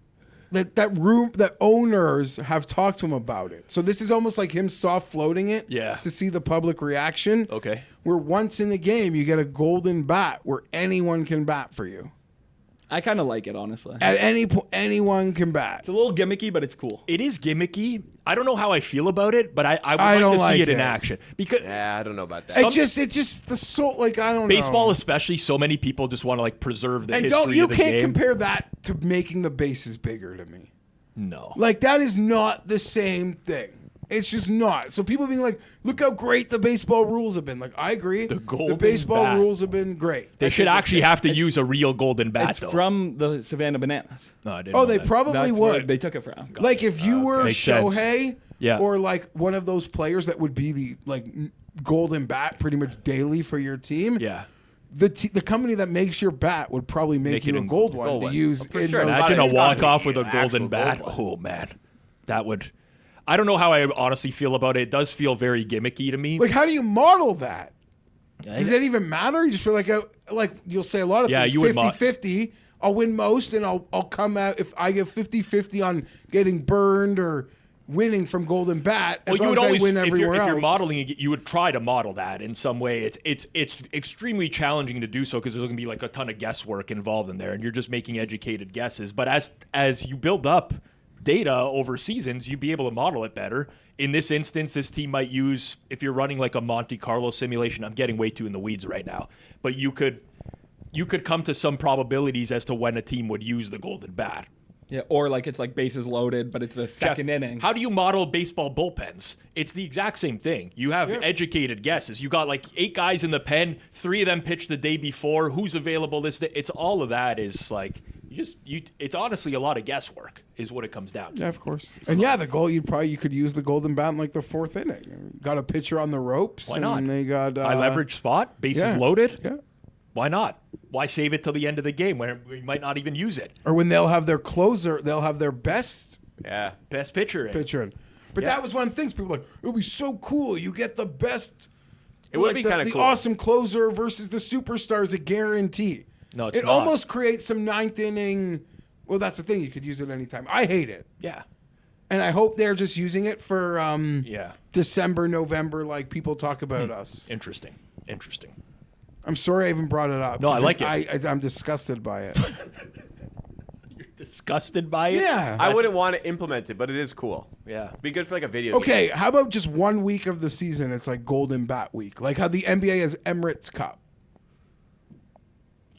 that owners have talked to him about it. So this is almost like him soft floating it Yeah. to see the public reaction. Okay. Where once in the game you get a golden bat where anyone can bat for you. I kind of like it, honestly. At any point anyone can bat. It's a little gimmicky, but it's cool. It is gimmicky. I don't know how I feel about it, but I would I like don't to see like it in it. action because Yeah, I don't know about that. It's just the soul like I don't baseball, know. especially, so many people just want to like preserve the And history don't you of the can't game. compare that to making the bases bigger to me. No. Like that is not the same thing. It's just not. So people being like, "Look how great the baseball rules have been." Like I agree. The golden baseball bat. rules have been great. They should actually have to use a real golden bat, It's though. from the Savannah Bananas. No, I didn't Oh, know they that. probably That's would. where they took it from. Like if you were Makes sense. Shohei, Yeah. or like one of those players that would be the golden bat pretty much daily for your team. Yeah. The company that makes your bat would probably make you it a in gold one to use. For in sure. those- Imagine a It's gotta walk-off be with a an actual golden bat. gold one. Oh, man. That would... I don't know how I honestly feel about it. It does feel very gimmicky to me. Like, how do you model that? Does it even matter? You just feel like you'll say a lot of Yeah, things. you would 50-50. I'll win most, and I'll come out if I get 50-50 on getting burned or winning from golden bat. As long as I win everywhere if else. you're modeling it, you would try to model that in some way. It's extremely challenging to do so because there's going to be like a ton of guesswork involved in there, and you're just making educated guesses. But as you build up data over seasons, you'd be able to model it better. In this instance, this team might use, if you're running like a Monte Carlo simulation, I'm getting way too in the weeds right now, but you could come to some probabilities as to when a team would use the golden bat. Yeah, or like it's like bases loaded, but it's the second Jeff, inning. How do you model baseball bullpens? It's the exact same thing. You have educated guesses. You got like 8 guys in the pen, 3 of them pitched the day before. Who's available this day? It's all of that is like it's honestly a lot of guesswork is what it comes down to. Yeah, of course. And the goal you could use the golden bat in like the 4th inning. Got a pitcher on the ropes. Why not? And they got High leverage spot, bases loaded. Yeah. Why not? Why save it till the end of the game when we might not even use it? Or when they'll have their closer, they'll have their best Yeah. Best pitcher in. pitcher in. But that was one of the things people were like, it would be so cool. You get the best. It would be kind of the cool. awesome closer versus the superstars, a guarantee. No, it's it not. almost creates some 9th inning. Well, that's the thing. You could use it anytime. I hate it. Yeah. And I hope they're just using it for Yeah. December, November, like people talk Hmm. about us. Interesting. I'm sorry I even brought it up. No, I 'cause like it. I'm disgusted by it. You're disgusted by it? Yeah. I wouldn't want to implement it, but it is cool. Yeah. Be good for like a video game. Okay, how about just 1 week of the season? It's like Golden Bat Week, like how the NBA has Emirates Cup.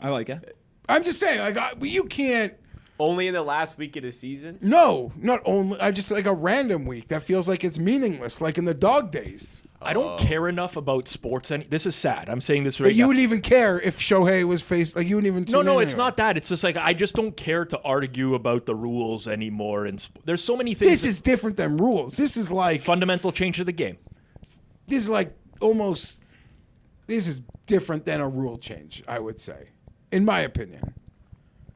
I like it. I'm just saying, you can't. Only in the last week of the season? No, not only. I just like a random week that feels like it's meaningless, like in the dog days. I don't care enough about sports. This is sad. I'm saying this right But you now. wouldn't even care if Shohei was faced. Like you wouldn't even. No, tune in it's anyway. not that. It's just like I just don't care to argue about the rules anymore. And there's so many things. This is different than rules. This is like fundamental change to the game. This is like almost. This is different than a rule change, I would say, in my opinion.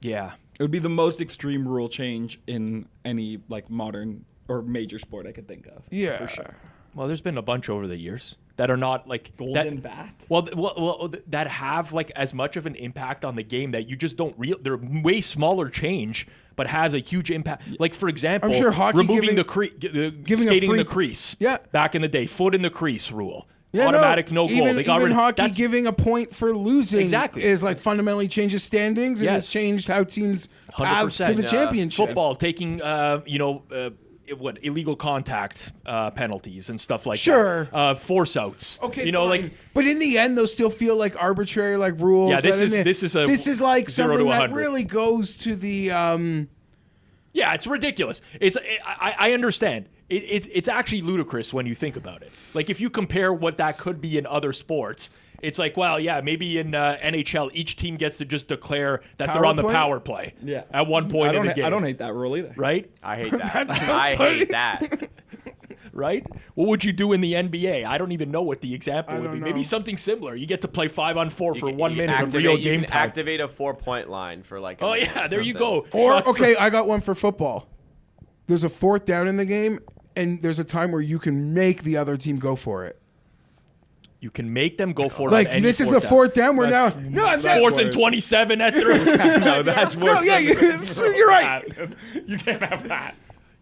Yeah. It would be the most extreme rule change in any like modern or major sport I could think of. Yeah, for sure. Well, there's been a bunch over the years that are not like Golden bat? Well, that have like as much of an impact on the game that you just don't they're way smaller change, but has a huge impact. Like for example, I'm sure hockey removing giving a skating in free- the crease. Yeah. Back in the day, foot in the crease rule. Yeah, Automatic no goal. Even, They got even rid of hockey that's- giving a point for losing Exactly. is like fundamentally changes standings and has Yes. changed how teams pass to 100%. the championship. Football taking illegal contact penalties and stuff like Sure. that. Force outs. Okay, you know, fine. like but in the end, those still feel like arbitrary, like rules. Yeah, this that is- in this is a this is like 0 to something that 100. really goes to the. Yeah, it's ridiculous. I understand. It's actually ludicrous when you think about it. Like if you compare what that could be in other sports, it's like, well, yeah, maybe in NHL each team gets to just declare that they're Power on the play? power play. Yeah. At one point in the game. I don't hate that rule either. Right? I hate that. I hate that. Right? What would you do in the NBA? I don't even know what the example would don't be. know. Maybe something similar. You get to play 5-on-4 for You 1 can minute of activate- real you game can time. activate a 4-point line for like. a Oh minute yeah, or there you something. go. Or Shots for- okay, I got one for football. There's a 4th down in the game, and there's a time where you can make the other team go for it. You can make them go for it. Like on any this is the 4th down. We're now no, I'm not. 4th and 27 at 3. No, that's worse. No, yeah, you're right. You can't have that.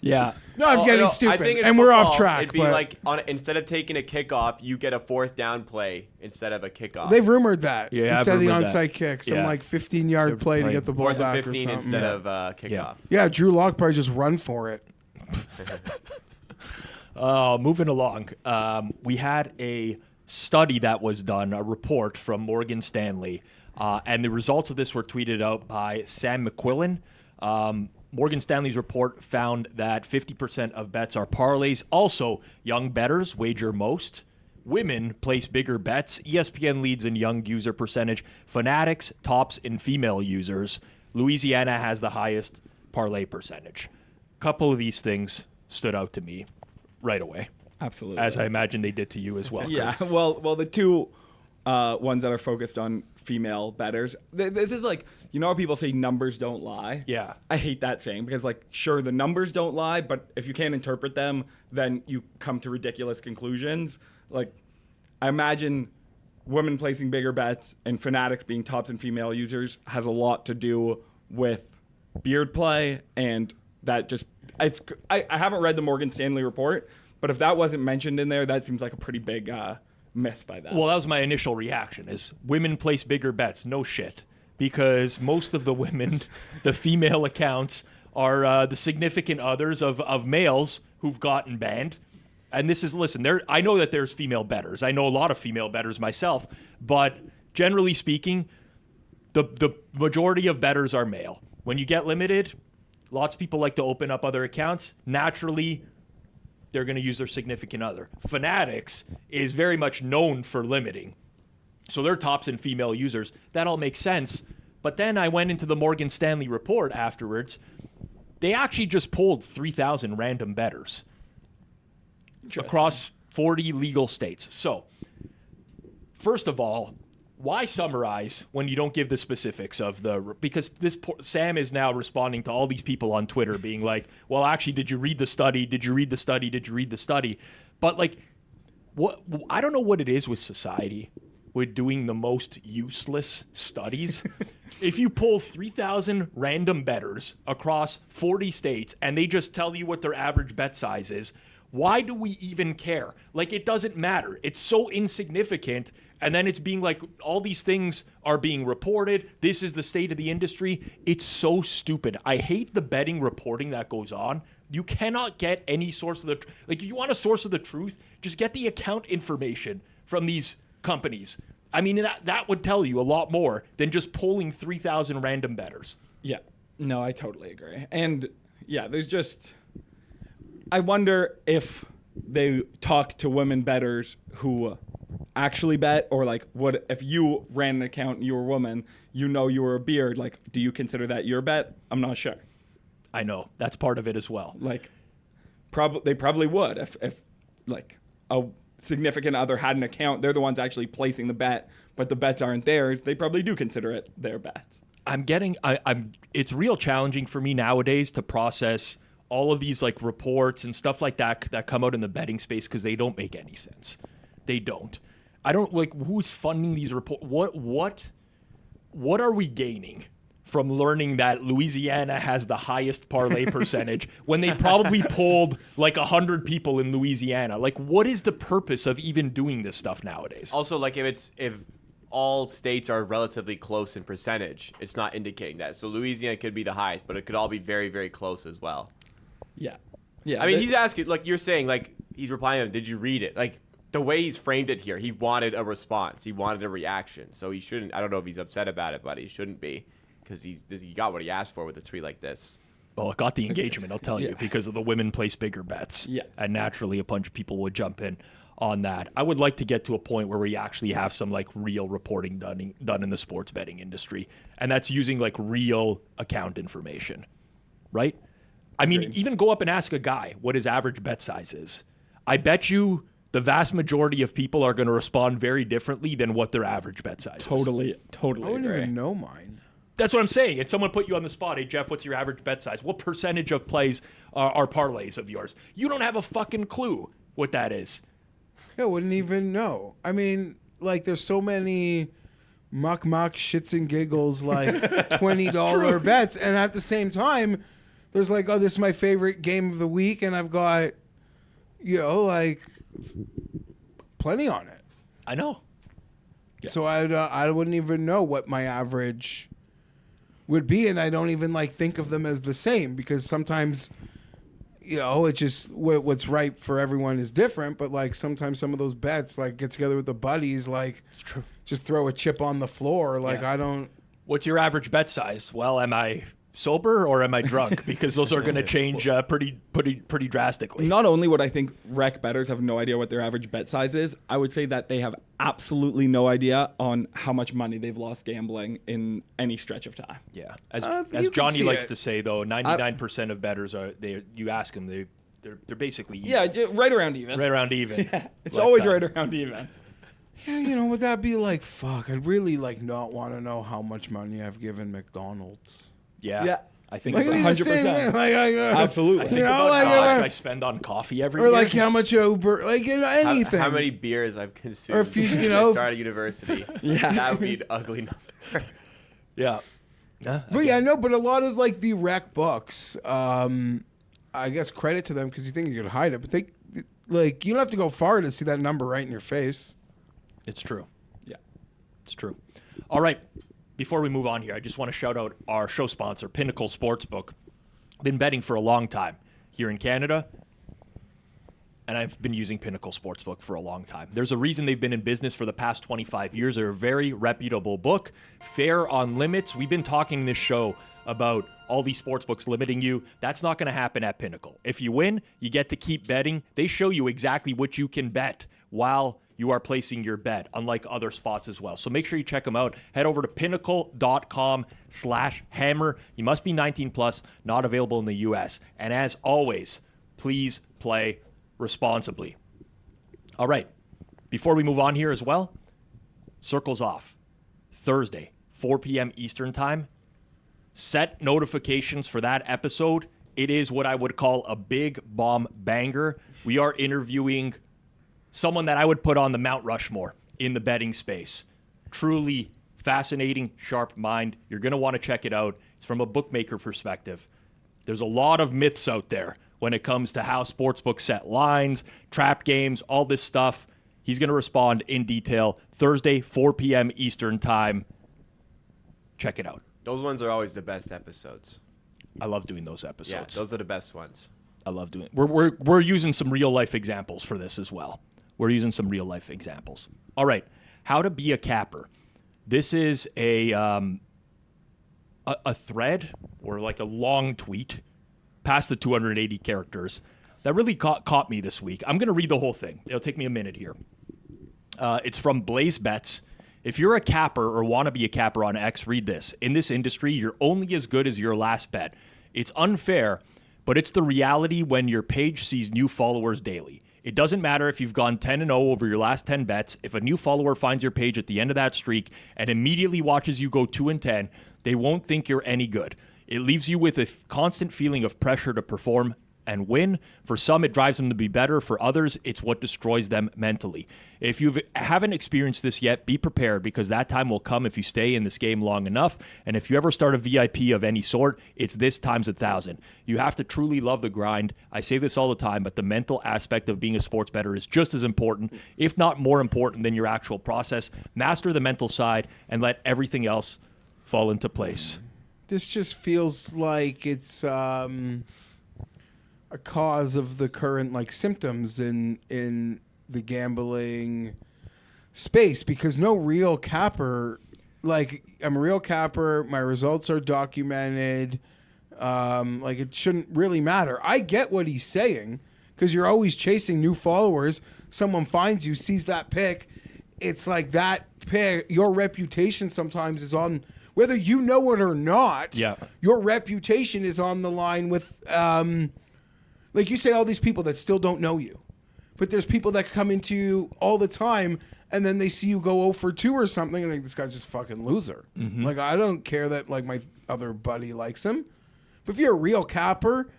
Yeah. No, I'm Oh, getting no, I stupid, think in and we're off football, track. It'd be but like instead of taking a kickoff, you get a 4th down play instead of a kickoff. they've rumored that Yeah, I've instead of the rumored that. onside kick, some Yeah. like 15-yard play to playing get the ball 4th back and or 15 something. instead of kickoff. Yeah, Drew Lock probably just run for it. Moving along, we had a study that was done, a report from Morgan Stanley, and the results of this were tweeted out by Sam McQuillan. Morgan Stanley's report found that 50% of bets are parlays. Also, young bettors wager most. Women place bigger bets. ESPN leads in young user percentage. Fanatics tops in female users. Louisiana has the highest parlay percentage. Couple of these things stood out to me. right away, Absolutely. as I imagine they did to you as well. Yeah. Well, the two ones that are focused on female bettors. This is like, you know how people say numbers don't lie? Yeah. I hate that saying because, like, sure, the numbers don't lie, but if you can't interpret them, then you come to ridiculous conclusions. Like, I imagine women placing bigger bets and Fanatics being tops in female users has a lot to do with beard play, and that just, I haven't read the Morgan Stanley report, but if that wasn't mentioned in there, that seems like a pretty big myth by that. Well, that was my initial reaction, is women place bigger bets. No shit. Because most of the women, the female accounts, are the significant others of males who've gotten banned. And this is, listen, I know that there's female bettors. I know a lot of female bettors myself. But generally speaking, the majority of bettors are male. When you get limited, lots of people like to open up other accounts. Naturally, they're going to use their significant other. Fanatics is very much known for limiting. So they're tops in female users. That all makes sense. But then I went into the Morgan Stanley report afterwards. They actually just polled 3,000 random bettors across 40 legal states. So, first of all, why summarize when you don't give the specifics of because Sam is now responding to all these people on Twitter being like, well, actually, did you read the study? Did you read the study? Did you read the study? But, like, I don't know what it is with society with doing the most useless studies. If you poll 3,000 random bettors across 40 states and they just tell you what their average bet size is, why do we even care? Like, it doesn't matter. It's so insignificant. And then it's being like, all these things are being reported. This is the state of the industry. It's so stupid. I hate the betting reporting that goes on. You cannot get any source of like, if you want a source of the truth, just get the account information from these companies. I mean, that would tell you a lot more than just polling 3,000 random bettors. Yeah. No, I totally agree. And yeah, there's just, I wonder if they talk to women bettors who actually bet, or like, what if you ran an account and you were a woman, you know you were a beard, like, do you consider that your bet? I'm not sure. I know. That's part of it as well. Like, they probably would if like a significant other had an account. They're the ones actually placing the bet, but the bets aren't theirs. They probably do consider it their bet. It's real challenging for me nowadays to process all of these like reports and stuff like that come out in the betting space because they don't make any sense. They don't. I don't like who's funding these reports. What are we gaining from learning that Louisiana has the highest parlay percentage when they probably polled like 100 people in Louisiana? Like, what is the purpose of even doing this stuff nowadays? Also, like, if all states are relatively close in percentage, it's not indicating that. So Louisiana could be the highest, but it could all be very, very close as well. Yeah. Yeah. I mean, he's asking, like you're saying, like, he's replying to him, did you read it? Like, the way he's framed it here, he wanted a response. He wanted a reaction. So he shouldn't, I don't know if he's upset about it, but he shouldn't be, because he got what he asked for with a tweet like this. Well, it got the engagement, I'll tell you, because of the women place bigger bets. Yeah. And naturally, a bunch of people would jump in on that. I would like to get to a point where we actually have some like real reporting done in the sports betting industry. And that's using like real account information, right? I mean, even go up and ask a guy what his average bet size is. I bet you the vast majority of people are going to respond very differently than what their average bet size is. Totally I wouldn't agree. even know mine. That's what I'm saying. And someone put you on the spot. Hey, Jeff, what's your average bet size? What percentage of plays are parlays of yours? You don't have a fucking clue what that is. I wouldn't even know. I mean, like, there's so many muck shits and giggles, like $20 bets. And at the same time, there's like, oh, this is my favorite game of the week. And I've got, like plenty on it. I know. Yeah. So I wouldn't even know what my average would be. And I don't even like think of them as the same, because sometimes, it's just what's right for everyone is different. But like sometimes some of those bets, like get together with the buddies, like It's true. just throw a chip on the floor. Like Yeah. I don't. What's your average bet size? Well, am I sober or am I drunk? Because those are going to change pretty drastically. Not only would I think rec bettors have no idea what their average bet size is, I would say that they have absolutely no idea on how much money they've lost gambling in any stretch of time. Yeah, as you can Johnny see likes it. to say, though, 99% of bettors you ask them, they're basically even. Yeah, right around even. Right around even. Yeah, it's Lifetime. always right around even. Yeah, you know, would that be like, fuck, I'd really like not want to know how much money I've given McDonald's. Yeah. Yeah. I think Like, about, it'd be the same 100%. thing. Like, Absolutely. I think you know, about like, how much uh, I spend on coffee every or year. like how much Uber, like, you know, anything. How many beers I've consumed Or if you since know, I started university. Yeah. That would be an ugly number. Yeah. Yeah. But yeah, no, but a lot of like the rec books, I guess credit to them because you think you could hide it, but they, like, you don't have to go far to see that number right in your face. It's true. Yeah. It's true. All right. Before we move on here, I just want to shout out our show sponsor, Pinnacle Sportsbook. Been betting for a long time here in Canada, and I've been using Pinnacle Sportsbook for a long time. There's a reason they've been in business for the past 25 years. They're a very reputable book, fair on limits. We've been talking this show about all these sportsbooks limiting you. That's not going to happen at Pinnacle. If you win, you get to keep betting. They show you exactly what you can bet while you are placing your bet, unlike other spots as well. So make sure you check them out. Head over to pinnacle.com/hammer. You must be 19 plus, not available in the U.S. And as always, please play responsibly. All right. Before we move on here as well, circles off. Thursday, 4 p.m. Eastern time. Set notifications for that episode. It is what I would call a big bomb banger. We are interviewing someone that I would put on the Mount Rushmore in the betting space. Truly fascinating, sharp mind. You're going to want to check it out. It's from a bookmaker perspective. There's a lot of myths out there when it comes to how sportsbooks set lines, trap games, all this stuff. He's going to respond in detail Thursday, 4 p.m. Eastern time. Check it out. Those ones are always the best episodes. I love doing those Yeah, episodes. those are the best ones. I love doing it. We're using some real life examples for this as well. We're using some real life examples. All right, how to be a capper. This is a thread or like a long tweet past the 280 characters that really caught me this week. I'm going to read the whole thing. It'll take me a minute here. It's from Blaze Bets. If you're a capper or want to be a capper on X, read this. In this industry, you're only as good as your last bet. It's unfair, but it's the reality when your page sees new followers daily. It doesn't matter if you've gone 10-0 over your last 10 bets. If a new follower finds your page at the end of that streak and immediately watches you go 2-10, they won't think you're any good. It leaves you with a constant feeling of pressure to perform and win. For some, it drives them to be better. For others, it's what destroys them mentally. If you haven't experienced this yet, be prepared because that time will come if you stay in this game long enough. And if you ever start a VIP of any sort, it's this times 1,000. You have to truly love the grind. I say this all the time, but the mental aspect of being a sports bettor is just as important, if not more important than your actual process. Master the mental side and let everything else fall into place. This just feels like it's a cause of the current like symptoms in the gambling space because no real capper, like I'm a real capper, my results are documented, like it shouldn't really matter. I get what he's saying because you're always chasing new followers. Someone finds you, sees that pick, it's like that pick, your reputation sometimes is on, whether you know it or not, Yeah. your reputation is on the line with like you say, all these people that still don't know you. But there's people that come into you all the time, and then they see you go 0 for 2 or something, and think this guy's just a fucking loser. Mm-hmm. Like, I don't care that, like, my other buddy likes him. But if you're a real capper,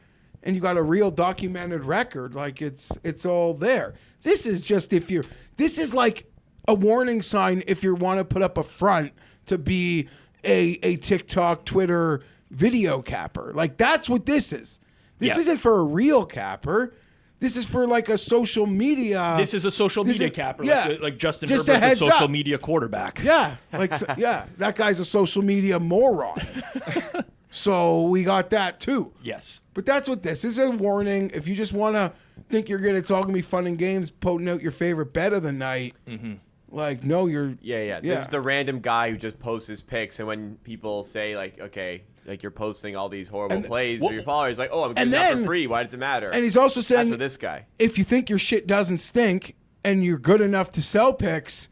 and you got a real documented record, like, it's all there. This is just this is like a warning sign if you want to put up a front to be a TikTok, Twitter video capper. Like, that's what this is. This isn't for a real capper. This is for like a social media. This is a social media capper, yeah. like Justin Just Herbert, a heads the social up. media quarterback. Yeah, like yeah, that guy's a social media moron. So we got that too. Yes. But that's what this is, a warning. If you just want to think you're good, it's all gonna be fun and games. Poting out your favorite bet of the night. Mm-hmm. Like, no, you're. Yeah. This is the random guy who just posts his picks, and when people say like, okay, like you're posting all these horrible plays for your followers, like, oh, I'm getting that for free. Why does it matter? And he's also saying, that's for this guy. If you think your shit doesn't stink and you're good enough to sell picks,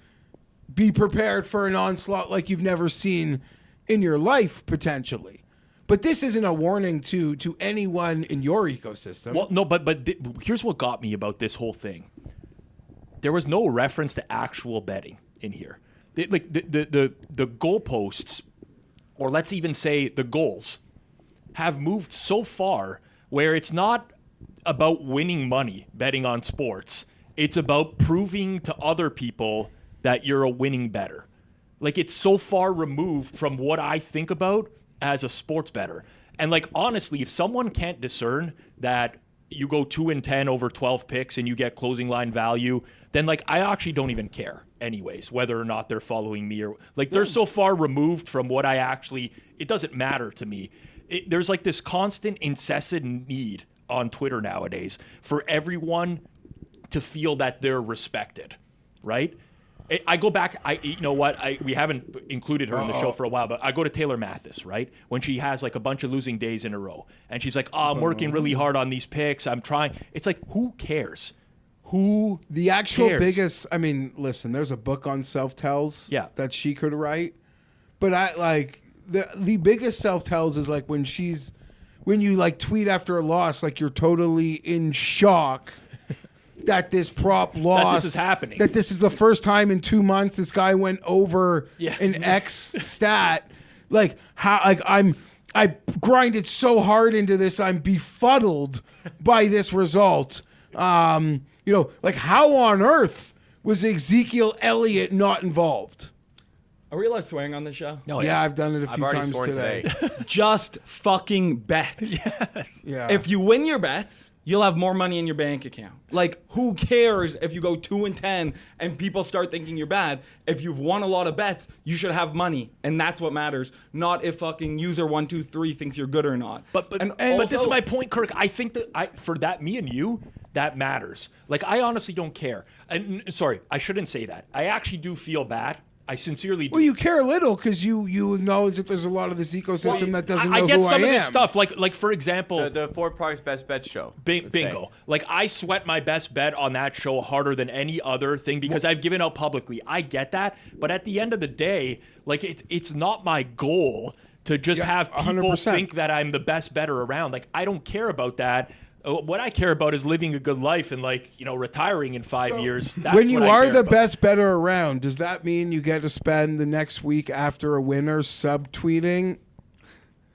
be prepared for an onslaught like you've never seen in your life, potentially. But this isn't a warning to anyone in your ecosystem. Well, no, but here's what got me about this whole thing. There was no reference to actual betting in here. The goalposts, or let's even say the goals, have moved so far where it's not about winning money betting on sports. It's about proving to other people that you're a winning bettor. Like, it's so far removed from what I think about as a sports bettor. And like, honestly, if someone can't discern that you go 2-10 over 12 picks and you get closing line value, then like, I actually don't even care anyways, whether or not they're following me or like, they're so far removed from what I actually, it doesn't matter to me. There's like this constant incessant need on Twitter nowadays for everyone to feel that they're respected, right? I go back, you know what, we haven't included her in the show for a while, but I go to Taylor Mathis, right? When she has like a bunch of losing days in a row. And she's like, I'm working really hard on these picks. I'm trying. It's like, who cares? Who The actual cares? biggest, I mean, listen, there's a book on self-tells that she could write. But I like, the biggest self-tells is like when you like tweet after a loss, like you're totally in shock that this prop lost. That this is happening. That this is the first time in 2 months this guy went over an X stat. Like how like I grinded so hard into this, I'm befuddled by this result. You know, like how on earth was Ezekiel Elliott not involved? Are we allowed swearing on the show? Oh, Yeah, I've done it a few already times sworn today. Just fucking bet. Yeah. If you win your bets, you'll have more money in your bank account. Like, who cares if you go 2-10 and people start thinking you're bad? If you've won a lot of bets, you should have money, and that's what matters. Not if fucking user 123 thinks you're good or not. But this is my point, Kirk. I think that for that, me and you, that matters. Like, I honestly don't care. And sorry, I shouldn't say that. I actually do feel bad. I sincerely do. Well, you care a little because you acknowledge that there's a lot of this ecosystem that doesn't know I who get some I of this am. stuff, like for example, The Ford Products Best Bet show. Bingo. Like, I sweat my best bet on that show harder than any other thing because I've given out publicly. I get that. But at the end of the day, like, it's not my goal to just have people 100%. think that I'm the best bettor around. Like, I don't care about that. What I care about is living a good life and, like, you know, retiring in 5 years. That's When you what I are care the about. best bettor around, does that mean you get to spend the next week after a winner subtweeting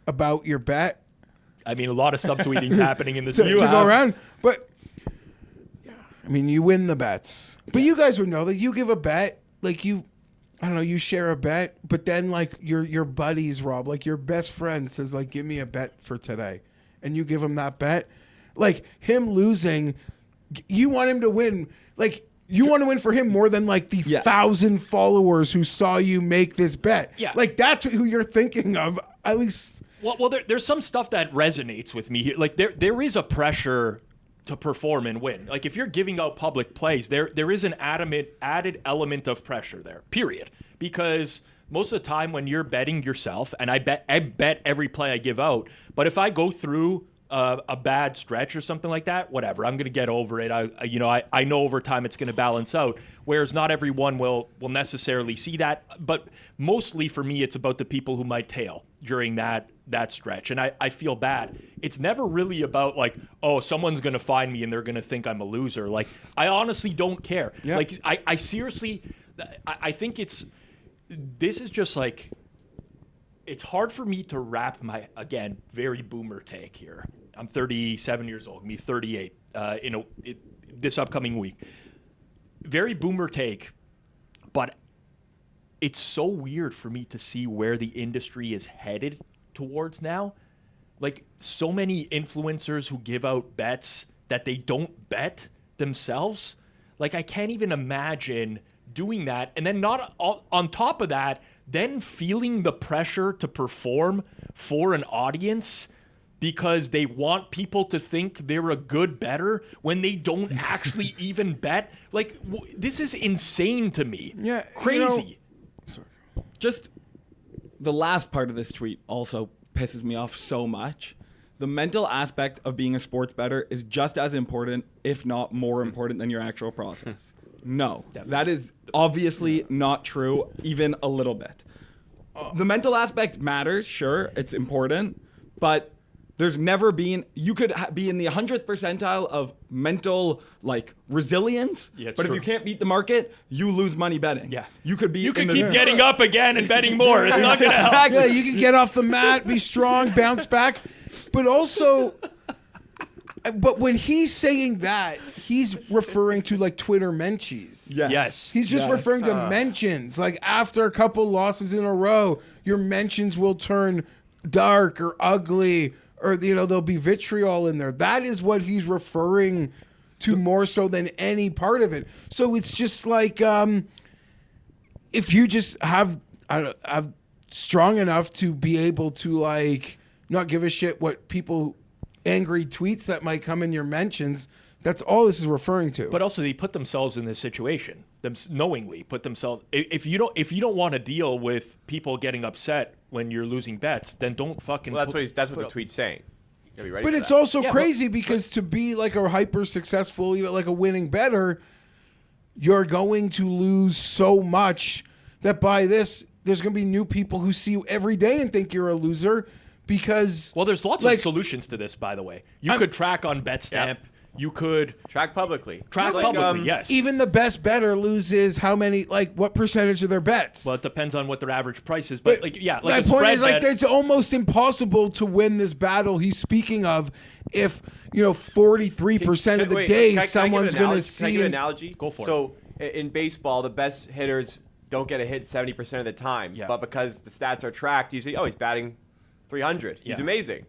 about your bet? I mean, a lot of subtweeting's happening in this. To video. go around? But, yeah, I mean, you win the bets. But you guys would know that you give a bet, like you share a bet, but then, like, your buddies, Rob, like your best friend says, like, give me a bet for today. And you give him that bet. Like, him losing, you want him to win. Like, you want to win for him more than, like, the 1,000 followers who saw you make this bet. Yeah. Like, that's who you're thinking of, at least. Well, there's some stuff that resonates with me here. Like, there is a pressure to perform and win. Like, if you're giving out public plays, there is an added element of pressure there, period. Because most of the time when you're betting yourself, and I bet every play I give out, but if I go through a bad stretch or something like that, whatever, I'm going to get over it. I know over time it's going to balance out, whereas not everyone will necessarily see that. But mostly for me, it's about the people who might tail during that stretch. And I feel bad. It's never really about like, oh, someone's going to find me and they're going to think I'm a loser. Like, I honestly don't care. Yeah. Like, I seriously, I think this is just like, it's hard for me to wrap my, again, very boomer take here. I'm 37 years old, me 38 this upcoming week. Very boomer take, but it's so weird for me to see where the industry is headed towards now. Like, so many influencers who give out bets that they don't bet themselves. Like, I can't even imagine doing that. And then not on top of that, then feeling the pressure to perform for an audience because they want people to think they're a good bettor when they don't actually even bet. Like, this is insane to me. Yeah, Crazy. Just the last part of this tweet also pisses me off so much. The mental aspect of being a sports bettor is just as important, if not more important, than your actual process. No, that is obviously not true, even a little bit. The mental aspect matters, sure, it's important, but there's never been, you could be in the 100th percentile of mental resilience, Yeah, it's but true. if you can't beat the market, you lose money betting. Yeah. You could be You in could the, keep getting up again and betting more. It's not going to help. Yeah, you can get off the mat, be strong, bounce back. But also, but when he's saying that, he's referring to Twitter mentions. Yes. Yes. He's just referring to mentions. After a couple losses in a row, your mentions will turn dark or ugly, or there'll be vitriol in there. That is what he's referring to more so than any part of it. So it's just if you just have strong enough to be able to not give a shit what people angry tweets that might come in your mentions. That's all this is referring to. But also, they put themselves in this situation. Knowingly put themselves. If you don't want to deal with people getting upset when you're losing bets, then don't fucking. Well, that's what the tweet's saying. You gotta be ready But for it's that. also crazy because to be a hyper successful, a winning bettor, you're going to lose so much that by this, there's going to be new people who see you every day and think you're a loser because. Well, there's lots of solutions to this, by the way. You could track on Betstamp. Yep. You could Track publicly. track publicly, yes. Even the best bettor loses how many, what percentage of their bets? Well, it depends on what their average price is. But, my a point spread is bet, it's almost impossible to win this battle he's speaking of if 43% of the day someone's going to Can I see. give an analogy? Go for it. So in baseball, the best hitters don't get a hit 70% of the time. Yeah. But because the stats are tracked, you say, oh, he's batting 300. He's Yeah. amazing.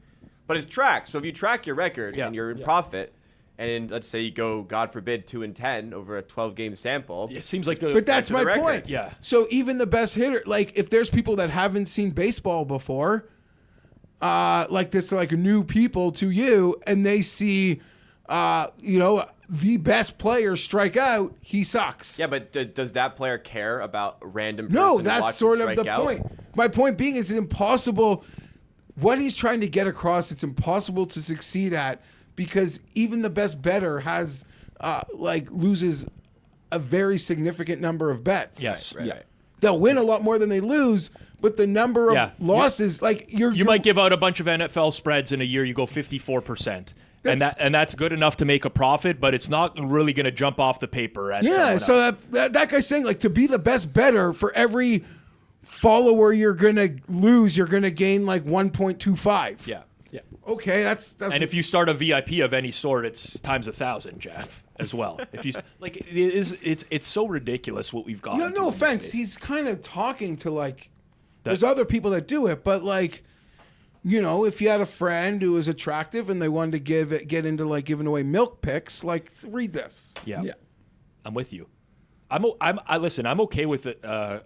But it's tracked. So if you track your record Yeah. and you're in profit, and let's say you go, God forbid, 2-10 over a 12-game sample. it seems like the. But that's to my the record. point. Yeah. So even the best hitter, if there's people that haven't seen baseball before, new people to you, and they see, the best player strike out, he sucks. Yeah, but does that player care about a random person No, who that's watches sort of strike the out? point. My point being is it's impossible. What he's trying to get across, it's impossible to succeed at because even the best bettor has, loses a very significant number of bets. Yes. Right, Yeah. right. They'll win a lot more than they lose, but the number of Yeah. losses, You might give out a bunch of NFL spreads in a year. You go 54%, and that's good enough to make a profit, but it's not really going to jump off the paper. At Yeah, someone so else. that guy's saying to be the best bettor for every follower you're gonna lose, you're gonna gain 1.25. Yeah. Yeah. Okay, that's And if you start a VIP of any sort, it's times 1,000, Jeff, as well. If you it's so ridiculous what we've got. no offense, he's kind of talking to there's other people that do it, but if you had a friend who was attractive and they wanted to get into giving away milk picks, read this. Yeah. Yeah. I'm with you. Listen. I'm okay with a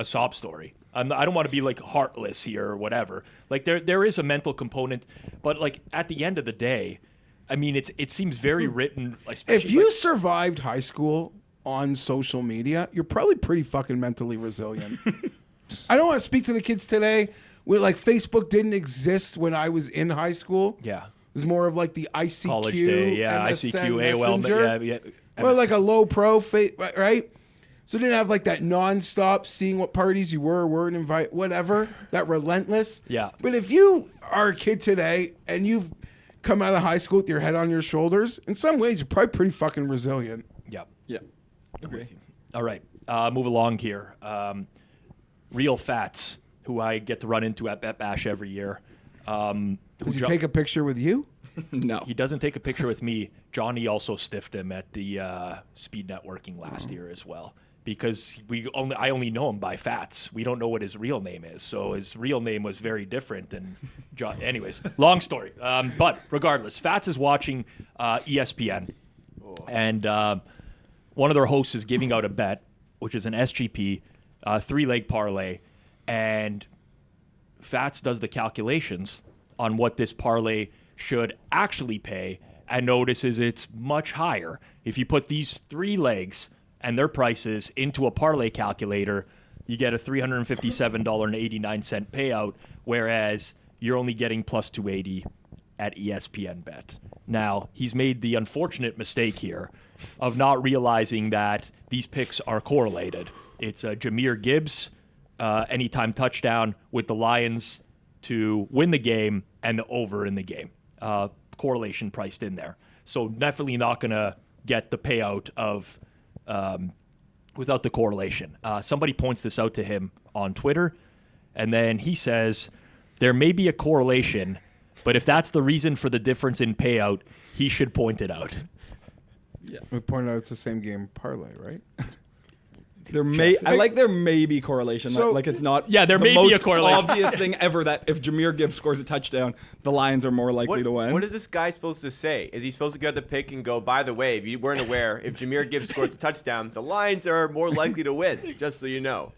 sob story. I don't want to be heartless here or whatever. There is a mental component, but at the end of the day, I mean, it seems very written. If you survived high school on social media, you're probably pretty fucking mentally resilient. I don't want to speak to the kids today. Facebook didn't exist when I was in high school. Yeah. It was more of the ICQ, College day, yeah, MSN ICQ, AOL, Messenger. yeah. Well, a low pro, right? So it didn't have that nonstop seeing what parties you were or weren't invited, whatever, that relentless. Yeah. But if you are a kid today and you've come out of high school with your head on your shoulders, in some ways you're probably pretty fucking resilient. Yeah. Yeah. Agree. All right. Move along here. Real Fats, who I get to run into at Bet Bash every year. Does he take a picture with you? No. He doesn't take a picture with me. Johnny also stiffed him at the speed networking last year as well, because I only know him by Fats. We don't know what his real name is, so his real name was very different than John. Anyways, long story. But regardless, Fats is watching ESPN, and one of their hosts is giving out a bet, which is an SGP, 3-leg parlay, and Fats does the calculations on what this parlay should actually pay and notices it's much higher. If you put these 3 legs and their prices into a parlay calculator, you get a $357.89 payout, whereas you're only getting plus 280 at ESPN Bet. Now, he's made the unfortunate mistake here of not realizing that these picks are correlated. It's Jahmyr Gibbs, anytime touchdown with the Lions to win the game and the over in the game. Correlation priced in there. So definitely not going to get the payout of without the correlation. Somebody points this out to him on Twitter, and then he says, there may be a correlation, but if that's the reason for the difference in payout, he should point it out. Yeah. We pointed out it's the same game parlay, right? There may be correlation. So- like it's not. Yeah, there the may be most a correlation. obvious thing ever that if Jahmyr Gibbs scores a touchdown, the Lions are more likely to win. What is this guy supposed to say? Is he supposed to go at the pick and go, by the way, if you weren't aware, if Jahmyr Gibbs scores a touchdown, the Lions are more likely to win, just so you know.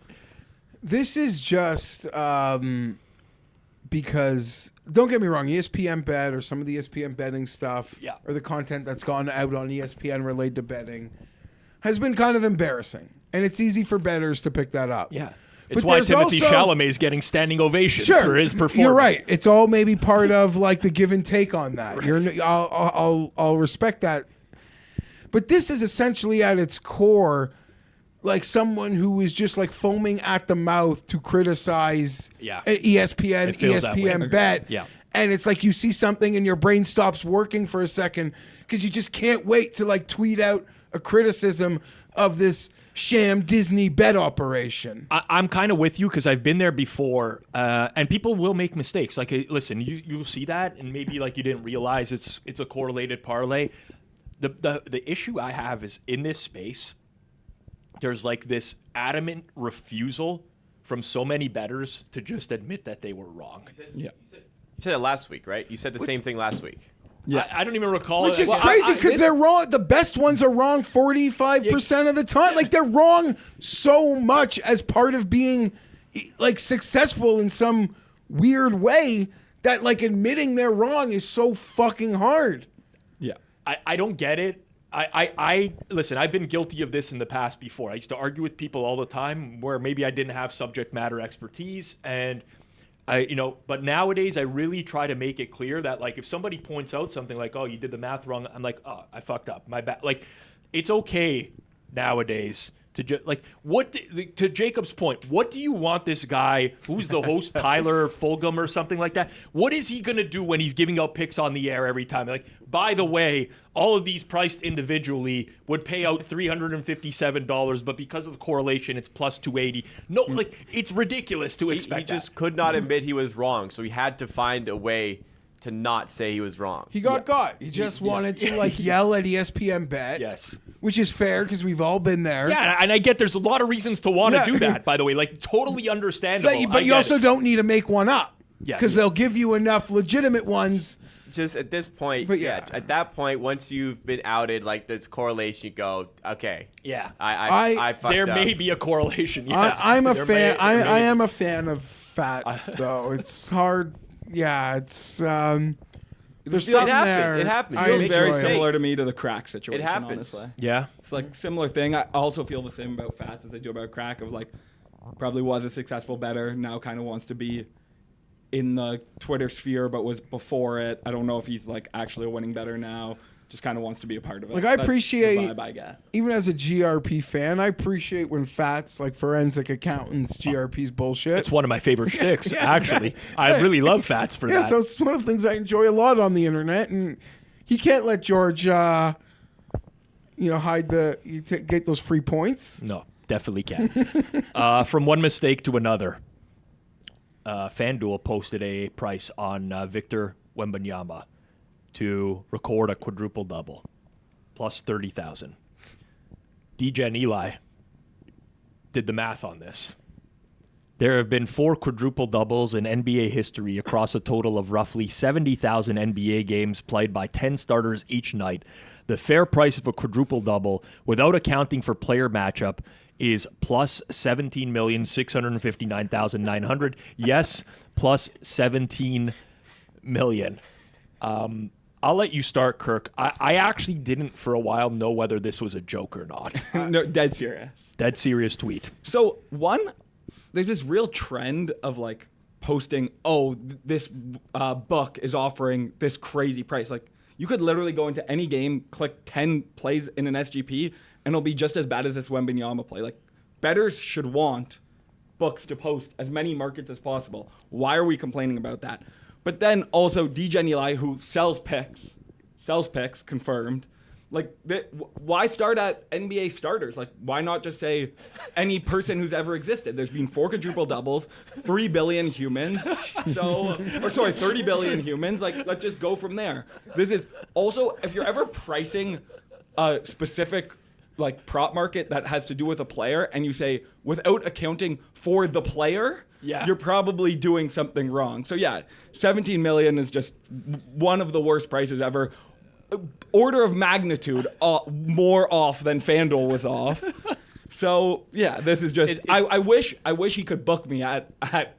This is just because, don't get me wrong, ESPN Bet or some of the ESPN betting stuff or the content that's gone out on ESPN related to betting has been kind of embarrassing. And it's easy for bettors to pick that up. Yeah. But It's why there's Timothée also- Chalamet is getting standing ovations for his performance. You're right. It's all maybe part of like the give and take on that. I'll respect that. But this is essentially at its core like someone who is just like foaming at the mouth to criticize ESPN, It feels that way. ESPN Bet. Yeah. And it's like you see something and your brain stops working for a second because you just can't wait to like tweet out a criticism of this sham Disney bet operation. I'm kind of with you because I've been there before, and people will make mistakes. Like, listen, you'll see that, and maybe like you didn't realize it's a correlated parlay. The issue I have is in this space, there's like this adamant refusal from so many bettors to just admit that they were wrong. Yeah. You said it last week, right? You said the same thing last week. Yeah, I don't even recall. Which is crazy because they're wrong. The best ones are wrong 45% of the time. Like they're wrong so much as part of being like successful in some weird way that like admitting they're wrong is so fucking hard. Yeah. I don't get it. I listen, I've been guilty of this in the past before. I used to argue with people all the time where maybe I didn't have subject matter expertise, and but nowadays I really try to make it clear that like if somebody points out something like, oh, you did the math wrong, I'm like, oh, I fucked up, my bad. Like, it's okay nowadays to to Jacob's point, what do you want this guy who's the host, Tyler Fulgham or something like that? What is he gonna do when he's giving out picks on the air every time? Like, by the way, all of these priced individually would pay out $357, but because of the correlation, it's plus 280. No, like it's ridiculous to expect. He just could not admit he was wrong, so he had to find a way to not say he was wrong. He got got. He just wanted to like yell at ESPN Bet. Yes. Which is fair because we've all been there. Yeah, and I get there's a lot of reasons to want to do that, by the way. Like, totally understandable. But you also don't need to make one up. Yes. Because they'll give you enough legitimate ones. Just at this point, But at that point, once you've been outed, like this correlation, you go, okay. Yeah. I fucked there up. may be a correlation, yes. I'm a There fan. may- I am a fan of fats, though. It's hard. Yeah, it's there's something there. It happens. I It Feels makes very you enjoy it. similar to me to the crack situation. It happens. Honestly. Yeah. It's like similar thing. I also feel the same about Fats as I do about crack. Of like, probably was a successful bettor, now kind of wants to be in the Twitter sphere, but was before it. I don't know if he's like actually a winning bettor now. Just kind of wants to be a part of it. Like, I That's appreciate- the vibe I get. Even as a GRP fan, I appreciate when fats like forensic accountants GRP's bullshit. It's one of my favorite shticks, actually. I really love Fats for Yeah, that. so it's one of the things I enjoy a lot on the internet, and he can't let George, hide get those free points. No, definitely can. From one mistake to another, FanDuel posted a price on Victor Wembanyama to record a quadruple-double, plus 30,000. DJ and Eli did the math on this. There have been 4 quadruple-doubles in NBA history across a total of roughly 70,000 NBA games played by 10 starters each night. The fair price of a quadruple-double, without accounting for player matchup, is plus 17,659,900. Yes, plus 17 million. I'll let you start, Kirk. I actually didn't for a while know whether this was a joke or not. No, dead serious. Dead serious tweet. So there's this real trend of like posting, this book is offering this crazy price. Like, you could literally go into any game, click 10 plays in an SGP, and it'll be just as bad as this Wembanyama play. Like, bettors should want books to post as many markets as possible. Why are we complaining about that? But then also DJen Eli, who sells picks, confirmed. Like, why start at NBA starters? Like, why not just say any person who's ever existed? There's been 4 quadruple doubles, 3 billion humans. 30 billion humans. Like, let's just go from there. This is also, if you're ever pricing a specific like prop market that has to do with a player, and you say without accounting for the player, you're probably doing something wrong. So yeah, 17 million is just one of the worst prices ever. Order of magnitude more off than FanDuel was off. So yeah, this is just. I wish he could book me at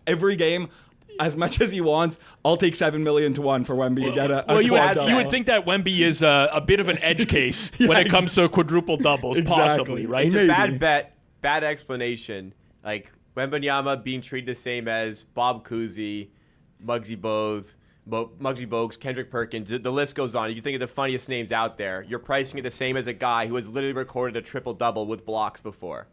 every game. As much as he wants, I'll take 7 million to 1 for Wemby to get a you would think that Wemby is a bit of an edge case when it comes to quadruple doubles, possibly, right? It's a bad bet, bad explanation. Like Wembanyama being treated the same as Bob Cousy, Muggsy Bogues, Kendrick Perkins. The list goes on. You think of the funniest names out there. You're pricing it the same as a guy who has literally recorded a triple double with blocks before.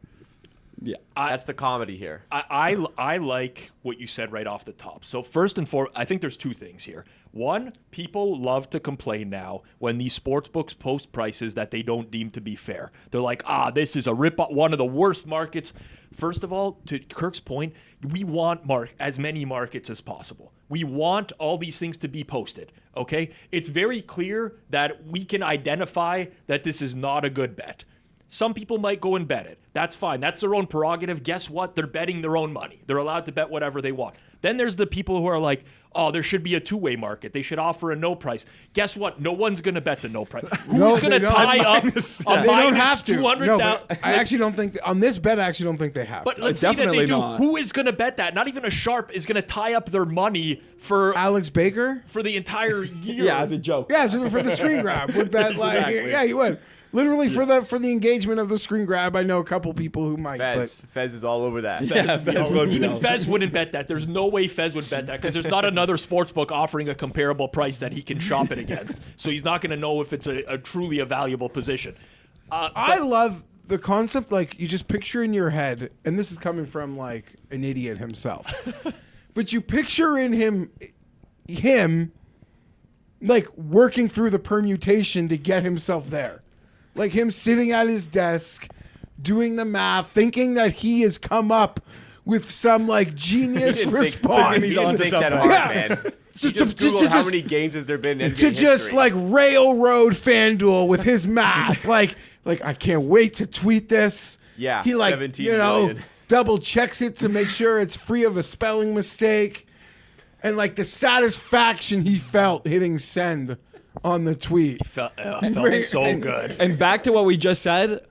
Yeah, that's the comedy here. I like what you said right off the top. So first and foremost, I think there's 2 things here. One, people love to complain now when these sports books post prices that they don't deem to be fair. They're like, this is a rip-off, one of the worst markets. First of all, to Kirk's point, we want as many markets as possible. We want all these things to be posted, okay? It's very clear that we can identify that this is not a good bet. Some people might go and bet it. That's fine. That's their own prerogative. Guess what? They're betting their own money. They're allowed to bet whatever they want. Then there's the people who are like, there should be a 2-way market. They should offer a no price. Guess what? No one's going to bet the no price. Who's going to tie up a they don't have to. 200,000? I actually don't think on this bet. I actually don't think they have. But let's say that they do. Who is going to bet that? Not even a sharp is going to tie up their money for Alex Baker for the entire year. Yeah, as a joke. Yeah, so for the screen grab would bet Exactly. Yeah, he would. Literally for the engagement of the screen grab, I know a couple people who might. Fez is all over that. Even Fez wouldn't bet that. There's no way Fez would bet that because there's not another sportsbook offering a comparable price that he can shop it against. So he's not going to know if it's a truly a valuable position. I love the concept. Like, you just picture in your head, and this is coming from like an idiot himself, but you picture in him like working through the permutation to get himself there. Like him sitting at his desk, doing the math, thinking that he has come up with some like genius response. He didn't think that hard, man. Just Google how many games has there been in NBA to just history. like railroad FanDuel with his math. like I can't wait to tweet this. Yeah, he like 17 million. double checks it to make sure it's free of a spelling mistake, and like the satisfaction he felt hitting send on the tweet. Felt so good. And back to what we just said,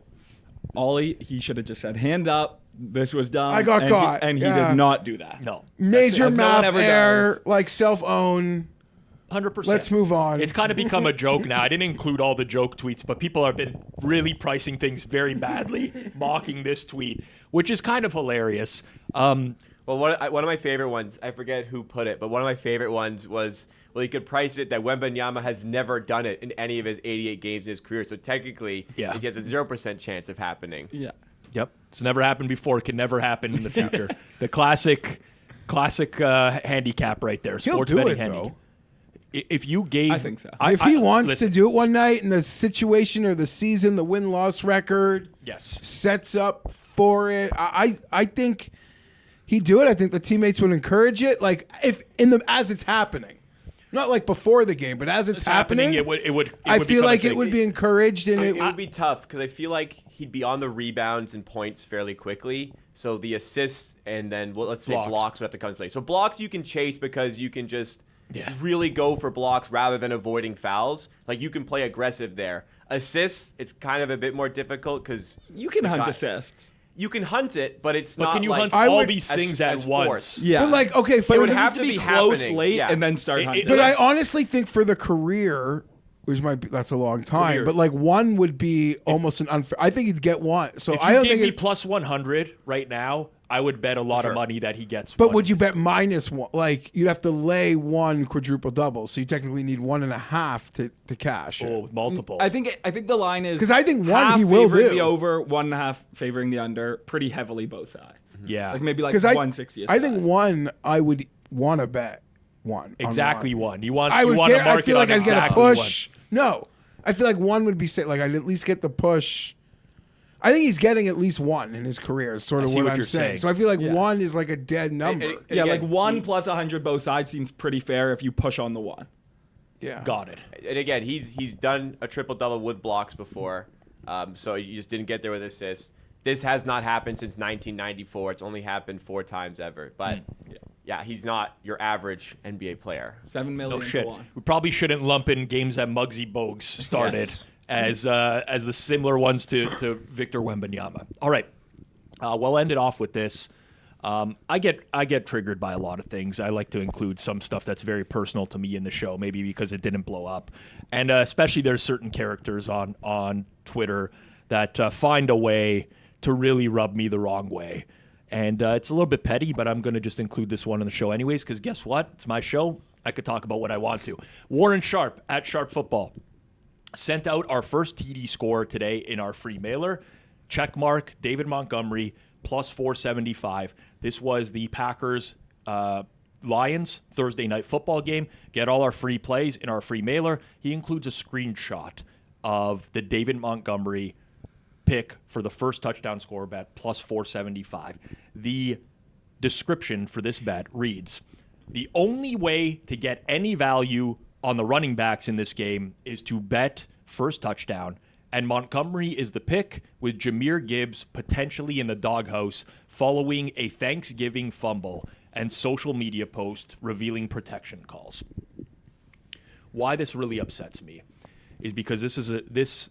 Ollie, he should have just said, hand up. This was dumb. I got caught. He did not do that. No. Major math ever error, does. like self-own. 100%. Let's move on. It's kind of become a joke now. I didn't include all the joke tweets, but people have been really pricing things very badly, mocking this tweet, which is kind of hilarious. Well, one of my favorite ones, I forget who put it, but one of my favorite ones was, you could price it that Wembanyama has never done it in any of his 88 games in his career. So technically, he has a 0% chance of happening. Yeah. Yep. It's never happened before. It can never happen in the future. The classic handicap right there. He'll Sports do betting it, handicap. though. If you gave... I think so. If he wants listen, to do it one night in the situation or the season, the win-loss record sets up for it, I think he'd do it. I think the teammates would encourage it. Like, as it's happening. Not like before the game, but as it's happening, it would I feel like it would would be encouraged, and it would be tough because I feel like he'd be on the rebounds and points fairly quickly. So the assists and then let's say blocks would have to come into play. So blocks you can chase because you can just really go for blocks rather than avoiding fouls. Like you can play aggressive there. Assists, it's kind of a bit more difficult because you can hunt assists. You can hunt it, but it's not. But can you like hunt all these things at once? Yeah. But like, okay, it would have to be close happening late and then start hunting. But I honestly think for the career, which might be that's a long time, but like one would be almost an unfair. I think he'd get one. So if I you don't gave think me plus 100 right now, I would bet a lot of money that he gets. But would you bet -1? Like you'd have to lay one quadruple double, so you technically need 1.5 to cash. Oh, multiple. I think the line is because I think one half he will favoring do the over, 1.5 favoring the under, pretty heavily both sides. Yeah. Like maybe like Because 160. I think one I would want to bet one. On Exactly one. You want I would you want to get, mark I feel it like on I'd get a exactly push. No, I feel like one would be safe. Like I'd at least get the push. I think he's getting at least one in his career. Is sort of see what what I'm you're saying. saying. So I feel like one is like a dead number. And Yeah, again, like 1 plus 100 both sides seems pretty fair if you push on the 1. Yeah. Got it. And again, he's done a triple-double with blocks before, so you just didn't get there with assists. This has not happened since 1994. It's only happened 4 times ever. But yeah, he's not your average NBA player. 7 million No to shit. 1. We probably shouldn't lump in games that Muggsy Bogues started as the similar ones to Victor Wembanyama. All right. We'll end it off with this. I get triggered by a lot of things. I like to include some stuff that's very personal to me in the show, maybe because it didn't blow up. And especially there's certain characters on Twitter that find a way to really rub me the wrong way. And it's a little bit petty, but I'm going to just include this one in the show anyways, because guess what? It's my show. I could talk about what I want to. Warren Sharp at Sharp Football sent out our first TD score today in our free mailer. Checkmark, David Montgomery, plus 475. This was the Packers Lions Thursday night football game. Get all our free plays in our free mailer. He includes a screenshot of the David Montgomery pick for the first touchdown score bet, plus 475. The description for this bet reads, the only way to get any value on the running backs in this game is to bet first touchdown, and Montgomery is the pick with Jahmyr Gibbs potentially in the doghouse following a Thanksgiving fumble and social media post revealing protection calls. Why this really upsets me is because this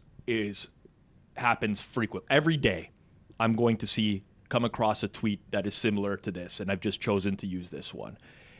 happens frequently. Every day I'm going to come across a tweet that is similar to this, and I've just chosen to use this one.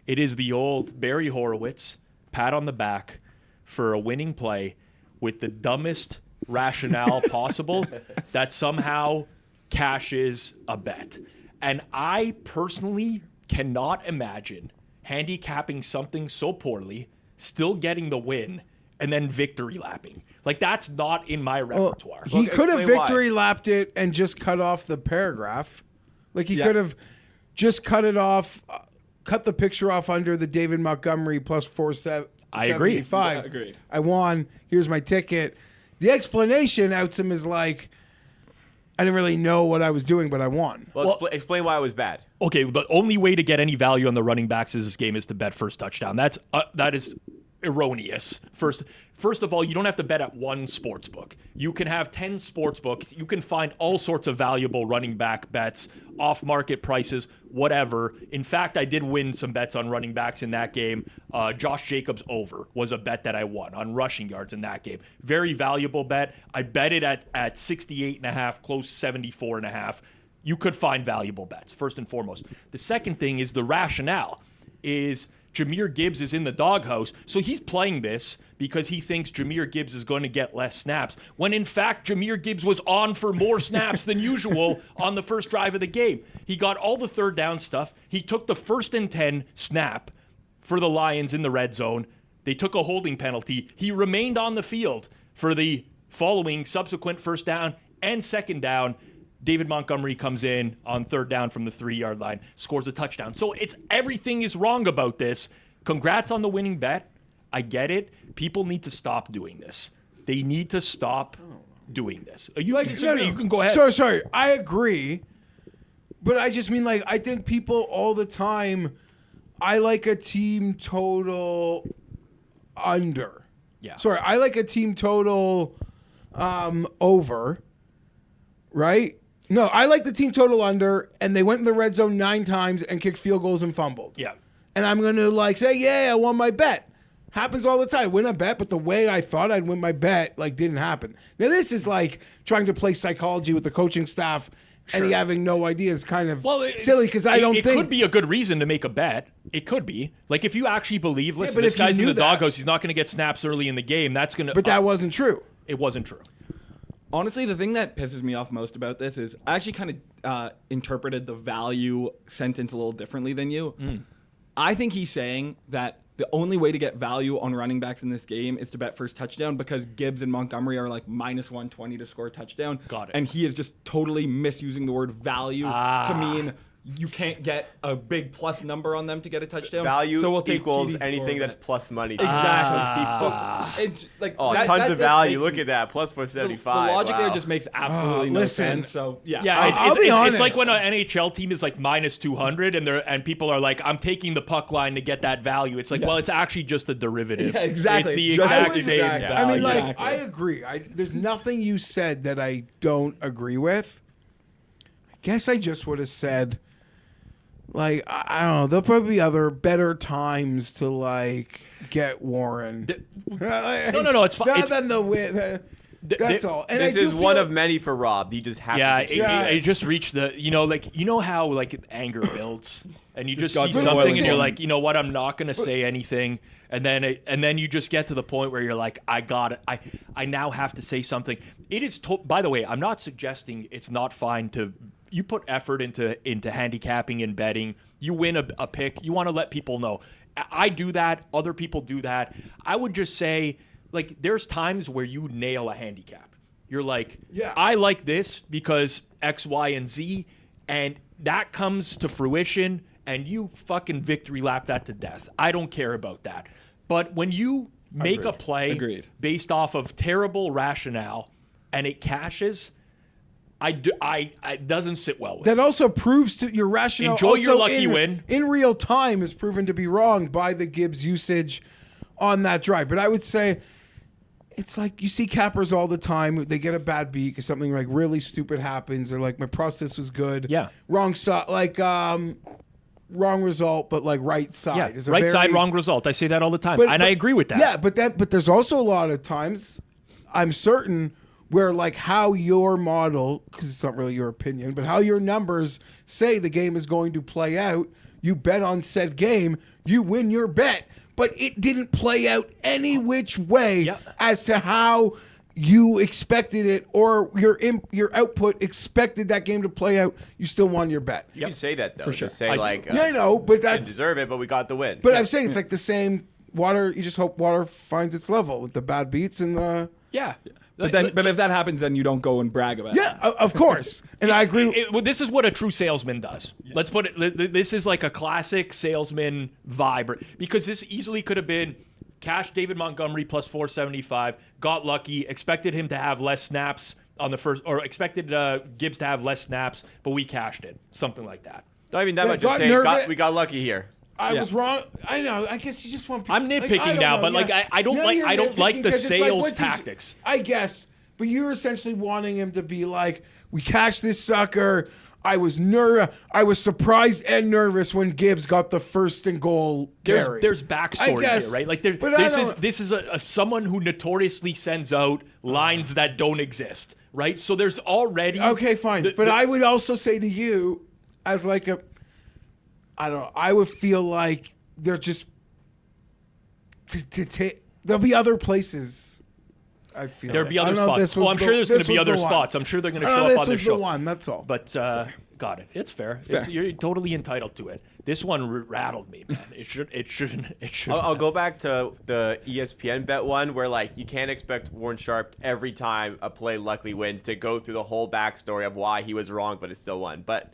It is the old Barry Horowitz pat on the back for a winning play with the dumbest rationale possible that somehow cashes a bet. And I personally cannot imagine handicapping something so poorly, still getting the win, and then victory lapping. Like, that's not in my repertoire. He could have explain why. victory lapped it and just cut off the paragraph. Like he could have just cut it off, cut the picture off under the David Montgomery plus 475. I agree. Yeah, agreed. I won. Here's my ticket. The explanation outs him is like, I didn't really know what I was doing, but I won. Well, explain why it was bad. Okay, the only way to get any value on the running backs in this game is to bet first touchdown. That is erroneous. First of all, you don't have to bet at one sports book. You can have 10 sports books. You can find all sorts of valuable running back bets, off-market prices, whatever. In fact, I did win some bets on running backs in that game. Josh Jacobs over was a bet that I won on rushing yards in that game. Very valuable bet. I bet it at 68.5, close 74.5. You could find valuable bets, first and foremost. The second thing is the rationale is Jahmyr Gibbs is in the doghouse, so he's playing this because he thinks Jahmyr Gibbs is going to get less snaps, when in fact Jahmyr Gibbs was on for more snaps than usual on the first drive of the game. He got all the third down stuff. He took the 1st and 10 snap for the Lions in the red zone. They took a holding penalty. He remained on the field for the following subsequent first down and second down. David Montgomery comes in on 3rd down from the 3-yard line, scores a touchdown. So everything is wrong about this. Congrats on the winning bet. I get it. People need to stop doing this. They need to stop doing this. You disagree? You can go ahead. Sorry. I agree. But I just mean, like, I think people all the time, I like a team total under. Yeah. Sorry, I like a team total over. Right? No, I like the team total under, and they went in the red zone 9 times and kicked field goals and fumbled. Yeah. And I'm going to say, yeah, I won my bet. Happens all the time. Win a bet, but the way I thought I'd win my bet, didn't happen. Now, this is like trying to play psychology with the coaching staff and he having no idea is kind of silly because I don't think... It could be a good reason to make a bet. It could be. Like, if you actually believe, listen, this guy's in the doghouse, he's not going to get snaps early in the game, that's going to... But that wasn't true. It wasn't true. Honestly, the thing that pisses me off most about this is I actually kind of interpreted the value sentence a little differently than you. I think he's saying that the only way to get value on running backs in this game is to bet first touchdown because Gibbs and Montgomery are like minus 120 to score a touchdown. Got it. And he is just totally misusing the word value to mean you can't get a big plus number on them to get a touchdown. Value so we'll take equals TD anything for that's it. plus money. Exactly. So, like Tons of value. makes- Look at that. Plus The 475. logic there Wow. just makes absolutely no listen. sense. So yeah, Yeah, I'll be it's honest. like when an NHL team is like minus 200 and people are like, I'm taking the puck line to get that value. It's like, well, it's actually just a derivative. Yeah, exactly. It's the Just- exact I would- same exactly. value. I mean, like, Exactly. I agree. There's nothing you said that I don't agree with. I guess I just would have said, like, I don't know. There'll probably be other better times to, like, get Warren. No, it's fine. Not than the win. That's all. And This I do is one feel- of many for Rob. He just happened Yeah, to it just reached the, you know how like anger builds and you just see got something boiling and you're point. like, you know what, I'm not going to say anything. And then you just get to the point where you're like, I got it. I now have to say something. It is, by the way, I'm not suggesting it's not fine to, you put effort into handicapping and betting. You win a pick. You want to let people know. I do that. Other people do that. I would just say, like, there's times where you nail a handicap. You're like, Yeah. I like this because X, Y, and Z, and that comes to fruition, and you fucking victory lap that to death. I don't care about that. But when you make a play Agreed. based off of terrible rationale and it cashes, it doesn't sit well with me. That also proves to your rationale. Enjoy your also lucky win. In real time is proven to be wrong by the Gibbs usage on that drive. But I would say it's like you see cappers all the time. They get a bad beat because something like really stupid happens. They're like, my process was good. Yeah. Wrong side, like wrong result, but like right side. Yeah, is a right side, very- wrong result. I say that all the time, But- and I but- agree with that. Yeah, but there's also a lot of times, I'm certain, where like how your model, because it's not really your opinion, but how your numbers say the game is going to play out, you bet on said game, you win your bet, but it didn't play out any which way Yeah. as to how you expected it or your output expected that game to play out. You still won your bet. You can say that though. For sure. Just say I do. like, Yeah, I know, but I that's deserve it, but we got the win. but I'm saying it's like the same water. You just hope water finds its level with the bad beats and the. Yeah. But if that happens, then you don't go and brag about it. Yeah, of course, and I agree. Well, this is what a true salesman does. Let's put it. This is like a classic salesman vibe because this easily could have been cash David Montgomery plus 475. Got lucky. Expected him to have less snaps on the first, or expected Gibbs to have less snaps, but we cashed it. Something like that. Not even that Yeah, much. Just got say nervous. we got lucky here. I was wrong. I know. I guess you just want. I'm like, nitpicking I don't now, know, but, like, yeah. I don't Yeah, like- you're I don't like nitpicking the 'cause it's sales what's his- tactics. I guess, but you're essentially wanting him to be like, "We cashed this sucker." I was surprised and nervous when Gibbs got the first and goal. carry. There's backstory I guess, here, right? Like but I this is a someone who notoriously sends out lines that don't exist, right? So there's already Okay, fine. But I would also say to you, as like I don't know, I would feel like they're just to take. There'll be other places. I feel there'll be I other don't know if spots. this was I'm the- sure there's going this to be was the other one. spots. I'm sure they're going to I don't show know, up this on the was show. the one. That's all. But got it. It's fair. You're totally entitled to it. This one rattled me, man. It shouldn't. I'll go back to the ESPN bet one where like you can't expect Warren Sharp every time a play luckily wins to go through the whole backstory of why he was wrong, but it still won. But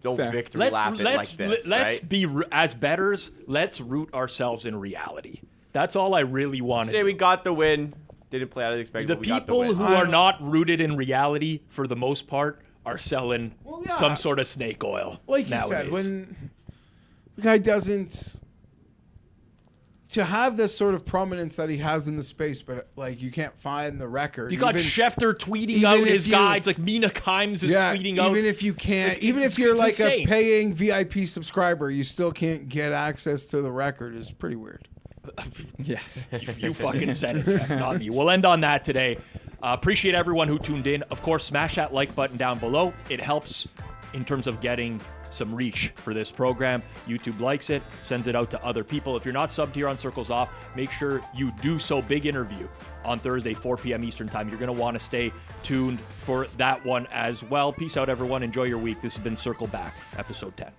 don't Fair. victory lap it like this, let's right? be as bettors. Let's root ourselves in reality. That's all I really want to Say do. we got the win. Didn't play out as expected. The but we got the people win. who are not rooted in reality, for the most part, are selling Well, yeah. some sort of snake oil. Like you nowadays. said, when the guy doesn't to have this sort of prominence that he has in the space, but like you can't find the record. you got even- Schefter tweeting even out if his you- guides, like Mina Kimes is tweeting out. even if you can't, Like, even it's- if you're it's like insane. a paying VIP subscriber, you still can't get access to the record. Is pretty weird. Yes. You fucking said it, Jeff, not me. We'll end on that today. Appreciate everyone who tuned in. Of course, smash that like button down below. It helps in terms of getting some reach for this program. YouTube likes it, sends it out to other people. If you're not subbed here on Circles Off, make sure you do so. Big interview on Thursday, 4 p.m. Eastern Time. You're going to want to stay tuned for that one as well. Peace out, everyone. Enjoy your week. This has been Circle Back, episode 10.